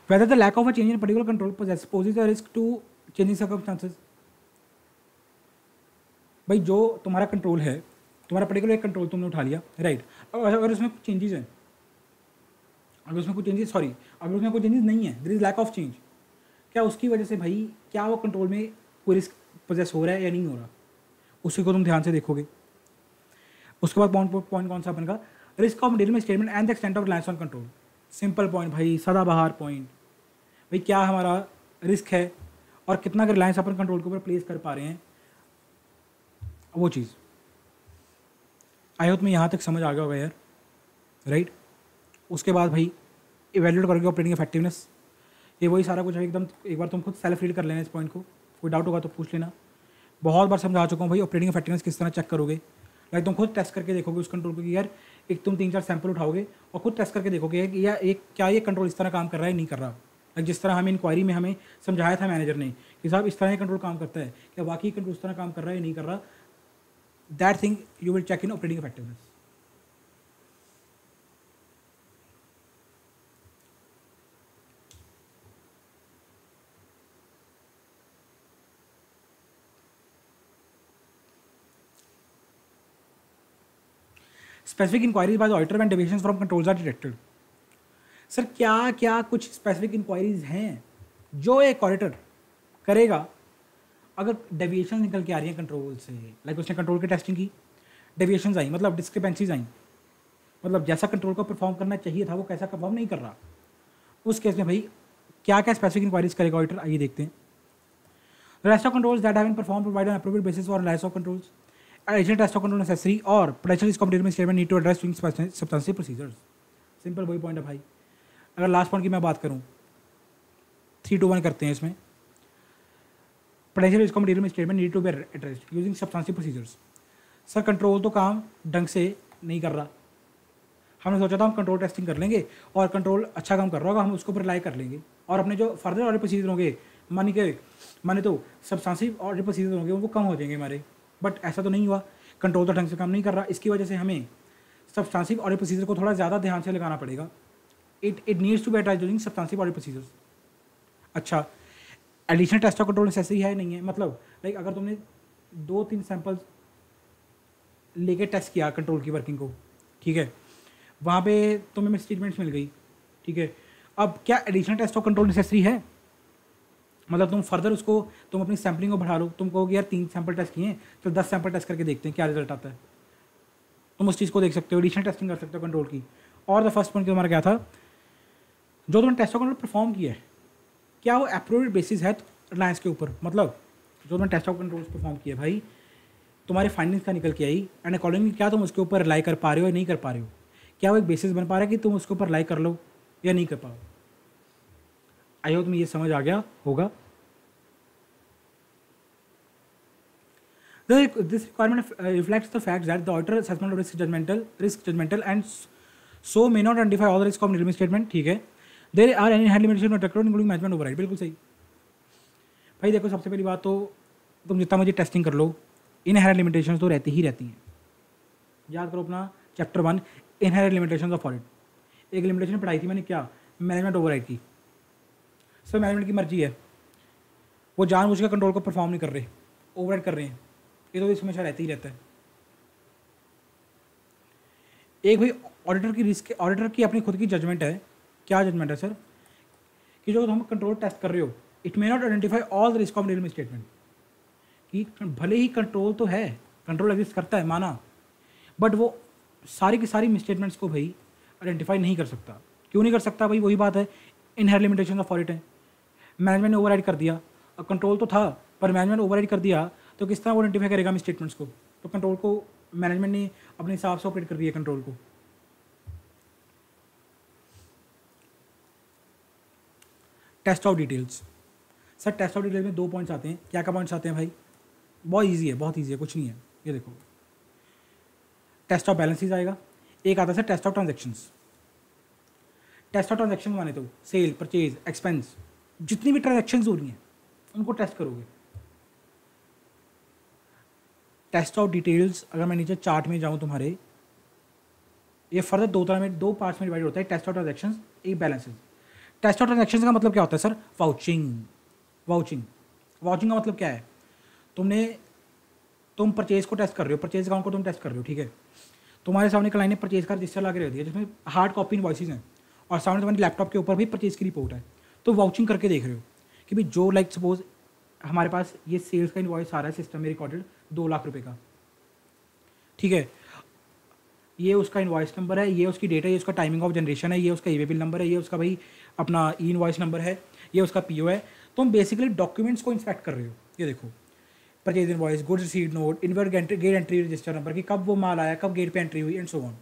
Whether the lack of a change in particular control poses a risk to changing circumstances. भाई जो तुम्हारा कंट्रोल है, तुम्हारा पर्टिकुलर एक कंट्रोल तुमने उठा लिया, राइट, अगर उसमें कुछ चेंजेस हैं, अगर उसमें कुछ चेंजेस नहीं है, there is lack of change, क्या उसकी वजह से भाई क्या वो कंट्रोल में कोई रिस्क पोजेस हो रहा है या नहीं हो रहा, उसी को तुम ध्यान से देखोगे। उसके बाद पॉइंट कौन सा अपन का, risk of material statement and the extent of reliance on control, simple point भाई, सदाबहार पॉइंट, भाई क्या हमारा रिस्क है और कितना रिलायंस अपन कंट्रोल के ऊपर प्लेस कर पा रहे हैं, वो चीज़। आई होप में यहाँ तक समझ आ गया होगा यार, राइट। उसके बाद भाई इवेल्यूएट करोगे ऑपरेटिंग इफेक्टिवनेस, ये वही सारा कुछ है एकदम, एक बार तुम खुद सेल्फ रीड कर लेना इस पॉइंट को, कोई डाउट होगा तो पूछ लेना, बहुत बार समझा चुका हूँ भाई ऑपरेटिंग इफेक्टिवनेस किस तरह चेक करोगे, लाइक तुम खुद टेस्ट करके देखोगे उस कंट्रोल को कि यार एक तुम 3-4 सैंपल उठाओगे और खुद टेस्ट करके देखोगे कि या एक क्या ये कंट्रोल इस तरह काम कर रहा है नहीं कर रहा, लाइक जिस तरह हमें इंक्वायरी में हमें समझाया था मैनेजर ने कि साहब इस तरह ये कंट्रोल काम करता है, क्या वाकई कंट्रोल इस तरह काम कर रहा है नहीं कर रहा, that thing you will check in operating effectiveness. Specific inquiries by the auditor when deviations from controls are detected. Sir क्या क्या कुछ स्पेसिफिक इंक्वायरीज हैं जो एक ऑडिटर करेगा अगर डेविएशन निकल के आ रही है कंट्रोल से, लाइक उसने कंट्रोल की टेस्टिंग की, डेविएशंस आई मतलब डिस्क्रिपेंसीज आई, मतलब जैसा कंट्रोल को परफॉर्म करना चाहिए था वो कैसा परफॉर्म नहीं कर रहा, उस केस में भाई क्या क्या स्पेसिफिक इंक्वायरीज करेगा ऑडिटर, आइए देखते हैं। Rest of controls that have been perform provide an appropriate basis for analysis of controls, additional test of control necessary or potential risk of determined statement need to address doing substantive procedures। Simple वही पॉइंट है भाई। अगर लास्ट पॉइंट की मैं बात करूँ 3-2-1 करते हैं इसमें, potential risk of determined statement need to be addressed using substantive procedures। Sir control तो काम ढंग से नहीं कर रहा, हमने सोचा था हम कंट्रोल टेस्टिंग कर लेंगे और कंट्रोल अच्छा काम कर रहा होगा, हम उसको रिलाई कर लेंगे और अपने जो फर्दर ऑडिट प्रोसीजर होंगे माने तो सब्सटेंसिव ऑडिट प्रोसीजर होंगे वो कम हो जाएंगे हमारे, बट ऐसा तो नहीं हुआ, कंट्रोल तो ढंग से काम नहीं कर रहा, इसकी वजह से हमें सब्सटेंसिव ऑडिट प्रोसीजर को थोड़ा ज़्यादा ध्यान से लगाना पड़ेगा। It needs to be addressed during substantive audit procedures. अच्छा, additional test of control necessary है नहीं है, मतलब लाइक अगर तुमने 2-3 सैंपल्स लेके टेस्ट किया कंट्रोल की वर्किंग को, ठीक है, वहाँ पे तुम्हें स्टेटमेंट्स मिल गई, ठीक है, अब क्या additional test of control necessary है, मतलब तुम फर्दर उसको, तुम अपनी सैम्पलिंग को बढ़ा लो, तुम कहोगे यार 3 सैंपल टेस्ट किए हैं, तो 10 सैंपल टेस्ट करके देखते हैं क्या रिजल्ट आता है। तुम उस चीज़ को देख सकते हो, एडिशनल टेस्टिंग कर सकते हो कंट्रोल की। और द फर्स्ट पॉइंट तुम्हारा क्या था, जो तुमने टेस्ट ऑफ कंट्रोल परफॉर्म किया है क्या वो अप्रूव्ड बेसिस है रिलायंस के ऊपर। मतलब जो तुमने टेस्ट ऑफ कंट्रोल परफॉर्म किया भाई, तुम्हारे फाइंडिंग्स का निकल के आई, एंड अकॉर्डिंगली क्या तुम उसके ऊपर रिलाई कर पा रहे हो या नहीं कर पा रहे हो, क्या वो एक बेसिस बन पा रहा है कि तुम उसके ऊपर रिलाई कर लो या नहीं कर पाओ। आई होप तुम्हें ये समझ आ गया होगा। This requirement reflects the fact that the auditor assessment of risk judgmental and so may not identify all the risk of nil misstatement। ठीक है, there are any inherent limitations of record including management override। बिल्कुल सही भाई। देखो सबसे पहली बात तो तुम जितना मुझे टेस्टिंग कर लो, इनहेरेंट लिमिटेशंस तो रहती ही रहती हैं। याद करो अपना chapter 1 inherent limitations of audit. एक लिमिटेशन पढ़ाई थी मैंने, क्या, मैनेजमेंट ओवरराइड की। सर मैनेजमेंट की मर्जी है, वो जानबूझ के कंट्रोल को परफॉर्म नहीं कर रहे, ओवरराइड कर रहे हैं, ये तो इसमें हमेशा रहता ही रहता है। एक भाई ऑडिटर की अपनी खुद की जजमेंट है। क्या जजमेंट है सर, कि जो हम कंट्रोल टेस्ट कर रहे हो, it may not identify all the risk of real statement. कि भले ही कंट्रोल तो है, कंट्रोल एग्जिस्ट करता है माना, बट वो सारी की सारी मिसस्टेटमेंट्स को भाई आइडेंटिफाई नहीं कर सकता। क्यों नहीं कर सकता भाई, वही बात है, इनहेरेंट लिमिटेशन ऑफ ऑडिट है। मैनेजमेंट ने ओवरराइड कर दिया, अब कंट्रोल तो था पर मैनेजमेंट ओवरराइड कर दिया, तो किस तरह वो आइडेंटिफाई करेगा मिसस्टेटमेंट्स को। तो कंट्रोल को मैनेजमेंट ने अपने हिसाब से ऑपरेट कर दिया कंट्रोल को। Test of details. Sir test of details में 2 पॉइंट्स आते हैं। क्या क्या पॉइंट्स आते हैं भाई, बहुत ईजी है, बहुत ईजी है, कुछ नहीं है। ये देखो, टेस्ट ऑफ बैलेंसेस आएगा, एक आता है sir test of transactions. Test of transaction माने तो सेल, परचेज, एक्सपेंस, जितनी भी ट्रांजैक्शंस हो रही हैं उनको टेस्ट करोगे। टेस्ट ऑफ डिटेल्स, अगर मैं नीचे चार्ट में जाऊं तुम्हारे, ये फर्दर 2 पार्ट्स में डिवाइड होता है, टेस्ट ऑफ ट्रांजैक्शंस, एक बैलेंसेस। टेस्ट ऑफ ट्रांजैक्शंस का मतलब क्या होता है सर, वाउचिंग का मतलब क्या है, तुम परचेज को टेस्ट कर रहे हो, परचेज अकाउंट को तुम टेस्ट कर रहे हो, ठीक है। तुम्हारे सामने क्लाइंट ने परचेज का रजिस्टर ला के रख दिया जिसमें हार्ड कॉपी इनवॉइसेस हैं, और सामने तुम्हारे लैपटॉप के ऊपर भी परचेज की रिपोर्ट है। तो वाउचिंग करके देख रहे हो कि भाई जो लाइक सपोज हमारे पास ये सेल्स का इनवॉइस आ रहा है सिस्टम में रिकॉर्डेड 2 लाख रुपए का, ठीक है, ये उसका इनवॉइस नंबर है, ये उसकी डेट है, ये उसका टाइमिंग ऑफ जनरेशन है, ये उसका ई बिल नंबर है, ये उसका भाई अपना ई इनवॉइस नंबर है, ये उसका पीओ है। तो हम बेसिकली डॉक्यूमेंट्स को इंस्पेक्ट कर रहे हो। ये देखो, purchase invoice, goods received note, inward gate entry register number, कि कब वो माल आया, कब गेट पे एंट्री हुई, एंड सो ऑन।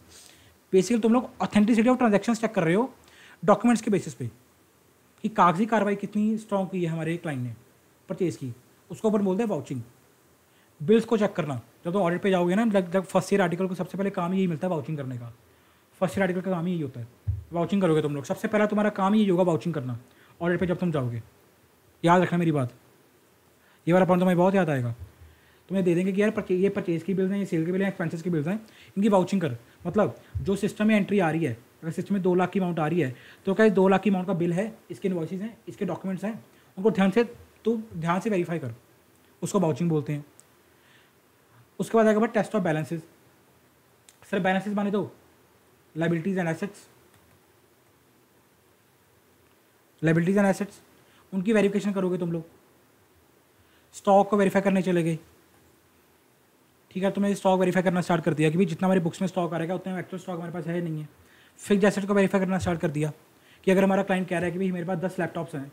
बेसिकली तुम लोग ऑथेंटिसिटी ऑफ ट्रांजैक्शन चेक कर रहे हो डॉक्यूमेंट्स के बेसिस पे, कि कागजी कार्रवाई कितनी स्ट्रॉन्ग की है हमारे क्लाइंट ने परचेज की, उसको अपन बोलते हैं वाउचिंग। बिल्स को चेक करना, जब तुम ऑडिट पे जाओगे ना, जब फर्स्ट ईयर आर्टिकल को सबसे पहले काम यही मिलता है वाउचिंग करने का। फर्स्ट ईयर आर्टिकल का काम ही यही होता है, वाउचिंग करोगे तुम लोग, सबसे पहला तुम्हारा काम ही होगा वाउचिंग करना ऑडिट पे जब तुम जाओगे। याद रखना मेरी बात, ये वाला पॉइंट तुम्हें बहुत याद आएगा। तुम्हें दे देंगे कि यार ये परचेज की बिल्स हैं, ये सेल की बिल हैं, एक्सपेंसेस की बिल्स हैं, इनकी वाउचिंग कर। मतलब जो सिस्टम में एंट्री आ रही है, अगर सिस्टम में 2 लाख की अमाउंट आ रही है, तो क्या 2 लाख की अमाउंट का बिल है, इसके इनवॉइसेस हैं, इसके डॉक्यूमेंट्स हैं, उनको ध्यान से वेरीफाई कर, उसको वाउचिंग बोलते हैं। उसके बाद आएगा test of balances. Sir balances माने तो लाइबिलिटीज एंड एसेट्स, उनकी वेरिफिकेशन करोगे तुम लोग। स्टॉक को वेरीफाई करने चले गए, ठीक है, तुमने स्टॉक वेरीफाई करना स्टार्ट कर दिया कि भाई जितना हमारी बुक्स में स्टॉक आ रहा है उतना एक्चुअल स्टॉक हमारे पास है नहीं है। फिक्स्ड एसेट को वेरीफाई करना स्टार्ट कर दिया कि अगर हमारा क्लाइंट कह रहा है कि भाई मेरे पास 10 लैपटॉप्स हैं,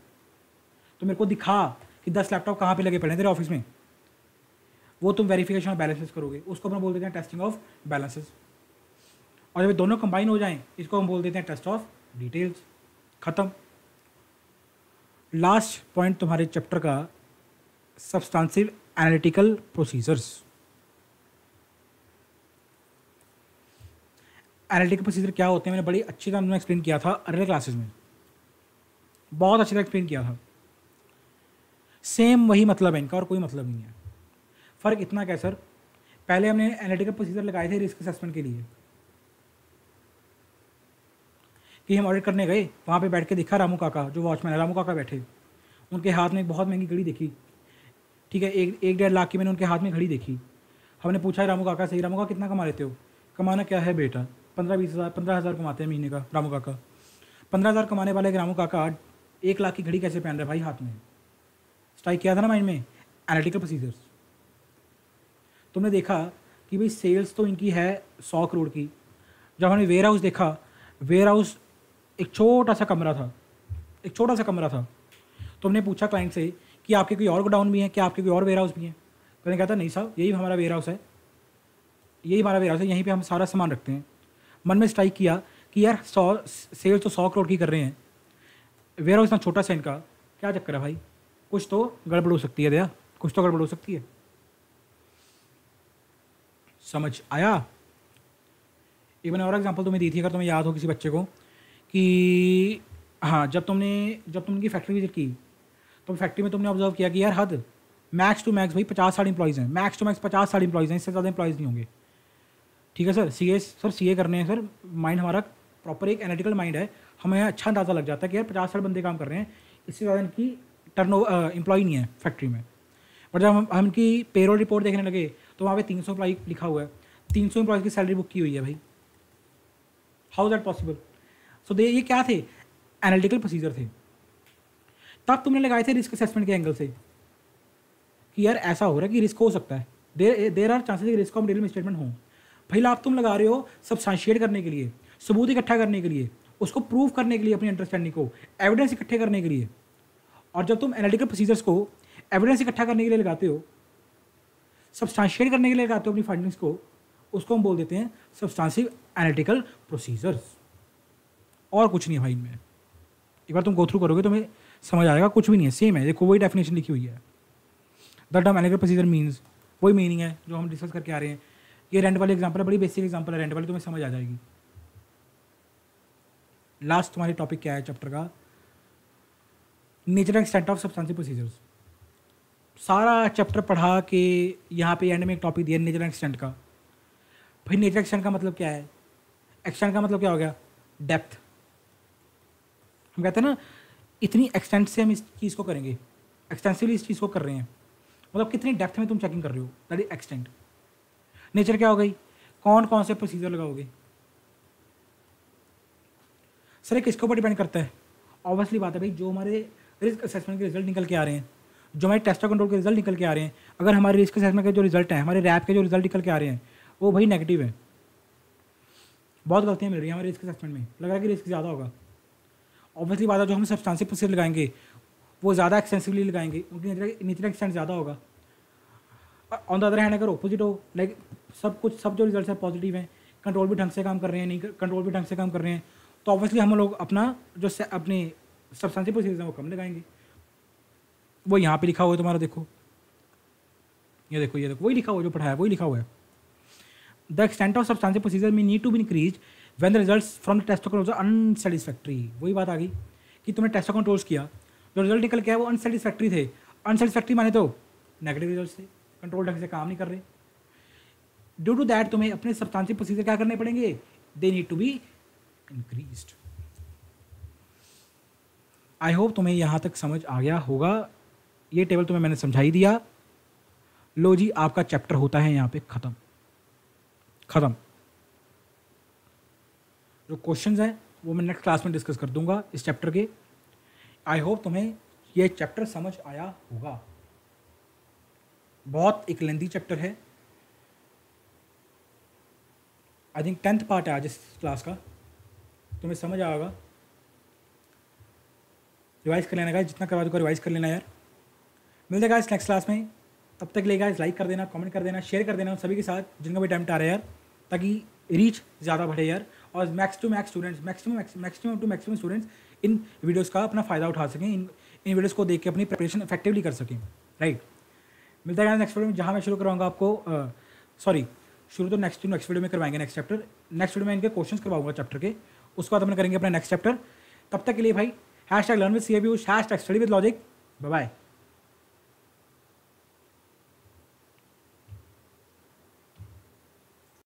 तो मेरे को दिखा कि 10 लैपटॉप कहाँ पे लगे पड़े हैं तेरे ऑफिस में, वो तुम वेरिफिकेशन ऑफ बैलेंसेस करोगे। उसको हम बोल देते हैं टेस्टिंग ऑफ बैलेंसेस। और जब दोनों कंबाइन हो जाएं, इसको हम बोल देते हैं टेस्ट ऑफ डिटेल्स। खत्म। लास्ट पॉइंट तुम्हारे चैप्टर का, substantive analytical procedures. Analytical procedure क्या होते हैं, मैंने बड़ी अच्छी तरह एक्सप्लेन किया था अर्ली क्लासेस में, बहुत अच्छी तरह एक्सप्लेन किया था। सेम वही मतलब है इनका, और कोई मतलब नहीं है। फ़र्क इतना क्या सर, पहले हमने एनालिटिकल प्रोसीजर लगाए थे रिस्क असेसमेंट के लिए, कि हम ऑडिट करने गए, वहाँ पे बैठ के देखा रामू काका, जो वॉचमैन है, रामू काका बैठे, उनके हाथ में एक बहुत महंगी घड़ी देखी, ठीक है, 1-1.5 लाख की मैंने उनके हाथ में घड़ी देखी। हमने पूछा रामू काका से, रामू काका कितना कमा लेते हो? कमाना क्या है बेटा, 15-20 हज़ार कमाते हैं महीने का रामू काका। 15,000 कमाने वाले रामू काका 1 लाख की घड़ी कैसे पहन रहे भाई हाथ में? स्ट्राइक किया था ना माइंड में, एनालिटिकल प्रोसीजर्स। तुमने देखा कि भाई सेल्स तो इनकी है 100 करोड़ की। जब हमने वेयर हाउस देखा, वेयर हाउस एक छोटा सा कमरा था, एक छोटा सा कमरा था। तो हमने पूछा क्लाइंट से कि आपके कोई और गोडाउन भी है, क्या आपके कोई और वेयर हाउस भी हैं? तो कहता नहीं साहब, यही हमारा वेयर हाउस है, यही हमारा वेयर हाउस है, यहीं पे हम सारा सामान रखते हैं। मन में स्ट्राइक किया कि यार 100 सेल्स तो 100 करोड़ की कर रहे हैं, वेयर हाउस इतना छोटा सा इनका, क्या चक्कर है भाई? कुछ तो गड़बड़ हो सकती है दया, कुछ तो गड़बड़ हो सकती है। समझ आया? एक मैंने और एग्जांपल तुम्हें दी थी, अगर तुम्हें याद हो किसी बच्चे को, कि हाँ, जब तुमने उनकी फैक्ट्री विजिट की तो फैक्ट्री में तुमने ऑब्जर्व किया कि यार हद मैक्स टू मैक्स भाई 50-60 एम्प्लॉइज़ हैं, मैक्स टू मैक्स 50-60 एम्प्लॉइज़ हैं, इससे ज़्यादा एम्प्लॉइज़ नहीं होंगे। ठीक है सर, सीए करने हैं सर, माइंड हमारा प्रॉपर एक एनालिटिकल माइंड है, हमें अच्छा अंदाज़ा लग जाता है कि यार 50-60 बंदे काम कर रहे हैं, इससे ज़्यादा इनकी एम्प्लॉय नहीं है फैक्ट्री में। बट जब हम इनकी पेरोल रिपोर्ट देखने लगे तो वहाँ पे 300 एम्प्लॉय लिखा हुआ है, 300 एम्प्लॉयज़ की सैलरी बुक की हुई है भाई। How is that possible? So ये क्या थे? एनालिटिकल प्रोसीजर थे। तब तुमने लगाए थे रिस्क असेसमेंट के एंगल से कि यार ऐसा हो रहा है कि रिस्क हो सकता है, there are chances risk of real statement हो। भाई आप तुम लगा रहे हो सब्सटेंशिएट करने के लिए, सबूत इकट्ठा करने के लिए, उसको प्रूव करने के लिए, अपनी अंडरस्टैंडिंग को एविडेंस इकट्ठे करने के लिए। और जब तुम एनालिटिकल प्रोसीजर्स को एविडेंस इकट्ठा करने के लिए लगाते हो, सब्सटेंशिएट करने के लिए लगाते हो अपनी फाइंडिंग्स को, उसको हम बोल देते हैं सब्सटेंटिव एनालिटिकल प्रोसीजर्स। और कुछ नहीं है भाई इनमें। एक बार तुम गो थ्रू करोगे तो तुम्हें समझ आएगा, कुछ भी नहीं है, सेम है। देखो वही डेफिनेशन लिखी हुई है। The term analytical procedure means, वही मीनिंग है जो हम डिस्कस करके आ रहे हैं। ये रेंट वाली एग्जांपल है, बड़ी बेसिक एग्जांपल है रेंट वाली, तुम्हें समझ आ जाएगी। लास्ट तुम्हारी टॉपिक क्या है चैप्टर का? Nature and extent of substantive procedures. सारा चैप्टर पढ़ा के यहाँ पे एंड में एक टॉपिक दिया नेचर एंड एक्सटेंट का। भाई नेचर एक्सटेंट का मतलब क्या है? एक्सटेंट का मतलब क्या हो गया? डेप्थ। हम कहते हैं ना इतनी एक्सटेंट से हम इस चीज़ को करेंगे, एक्सटेंसिवली इस चीज़ को कर रहे हैं, मतलब कितनी डेप्थ में तुम चेकिंग कर रहे हो, दैट इज एक्सटेंट। नेचर क्या हो गई? कौन कौन से प्रोसीजर लगाओगे? सर ये किसके ऊपर डिपेंड करता है? ऑब्वियसली बात है भाई, जो हमारे रिस्क असेसमेंट के रिजल्ट निकल के आ रहे हैं, जो हमारे टेस्ट कंट्रोल के रिजल्ट निकल के आ रहे हैं, अगर हमारे रिस्क असेसमेंट के जो रिजल्ट हैं, हमारे रैप के जो रिजल्ट निकल के आ रहे हैं, वो भाई नेगेटिव है, बहुत गलतियाँ मिल रही हैं हमारे रिस्क असेसमेंट में, लग रहा है कि रिस्क ज़्यादा होगा। ऑब्वियसली बात है, जो हम सब्सटेंसिव प्रोसीजर लगाएंगे वो ज़्यादा एक्सटेंसिवली लगाएंगे, उनकी नेचर एक्सटेंट ज़्यादा होगा। ऑन द अदर हैंड अगर ऑपोजिट हो, लाइक सब जो रिजल्ट है पॉजिटिव हैं, कंट्रोल भी ढंग से काम कर रहे हैं, नहीं कंट्रोल भी ढंग से काम कर रहे हैं, तो ऑब्वियसली हम लोग अपना जो अपने सब्सटेंसिव प्रोसीजर हैं वो कम लगाएंगे। वो यहाँ पे लिखा हुआ है तुम्हारा, देखो ये देखो वही लिखा हुआ है जो पढ़ाया, वही लिखा हुआ है। The extent of substantive procedure may need to be increase when the results from the test of controls are unsatisfactory. वही बात आ गई कि तुमने टेस्ट ऑफ कंट्रोल्स किया, जो रिजल्ट निकल के आया वो अनसेटिस्फैक्टरी थे। अनसेटिस्फैक्टरी माने तो नेगेटिव रिजल्ट थे, कंट्रोल ढंग से काम नहीं कर रहे। ड्यू टू दैट तुम्हें अपने सब्सटेंसिव प्रोसीजर क्या करने पड़ेंगे? They need to be increased. I hope तुम्हें यहाँ तक समझ आ गया होगा। ये टेबल तुम्हें मैंने समझाई दिया। लो जी, आपका चैप्टर होता है यहाँ पे खत्म। जो क्वेश्चंस हैं वो मैं नेक्स्ट क्लास में डिस्कस कर दूंगा इस चैप्टर के। आई होप तुम्हें ये चैप्टर समझ आया होगा। बहुत एक लेंथी चैप्टर है, आई थिंक 10th पार्ट है आज इस क्लास का, तुम्हें समझ आएगा। रिवाइज कर लेना गाइस, जितना करवा दूँगा रिवाइज कर लेना यार। मिलते हैं गाइस नेक्स्ट क्लास में, तब तक ले गाइस लाइक कर देना, कमेंट कर देना, शेयर कर देना उन सभी के साथ जिनका भी अटेम्प्ट आ रहा है यार, ताकि रीच ज़्यादा बढ़े यार, और max to max students, maximum students इन वीडियोज़ का अपना फ़ायदा उठा सकें, इन वीडियोज़ को देख के अपनी प्रिपरेशन इफेक्टिवली कर सकें। राइट, मिलता है नेक्स्ट वीडियो में, जहाँ मैं शुरू करवाऊंगा आपको शुरू तो नेक्स्ट वीडियो में करवाएंगे नेक्स्ट वीडियो में इनके क्वेश्चंस करवाऊंगा चैप्टर के, उसके बाद अपन करेंगे अपना नेक्स्ट चैप्टर। तब तक के लिए भाई #learn with CABU, #study with logic। Bye bye.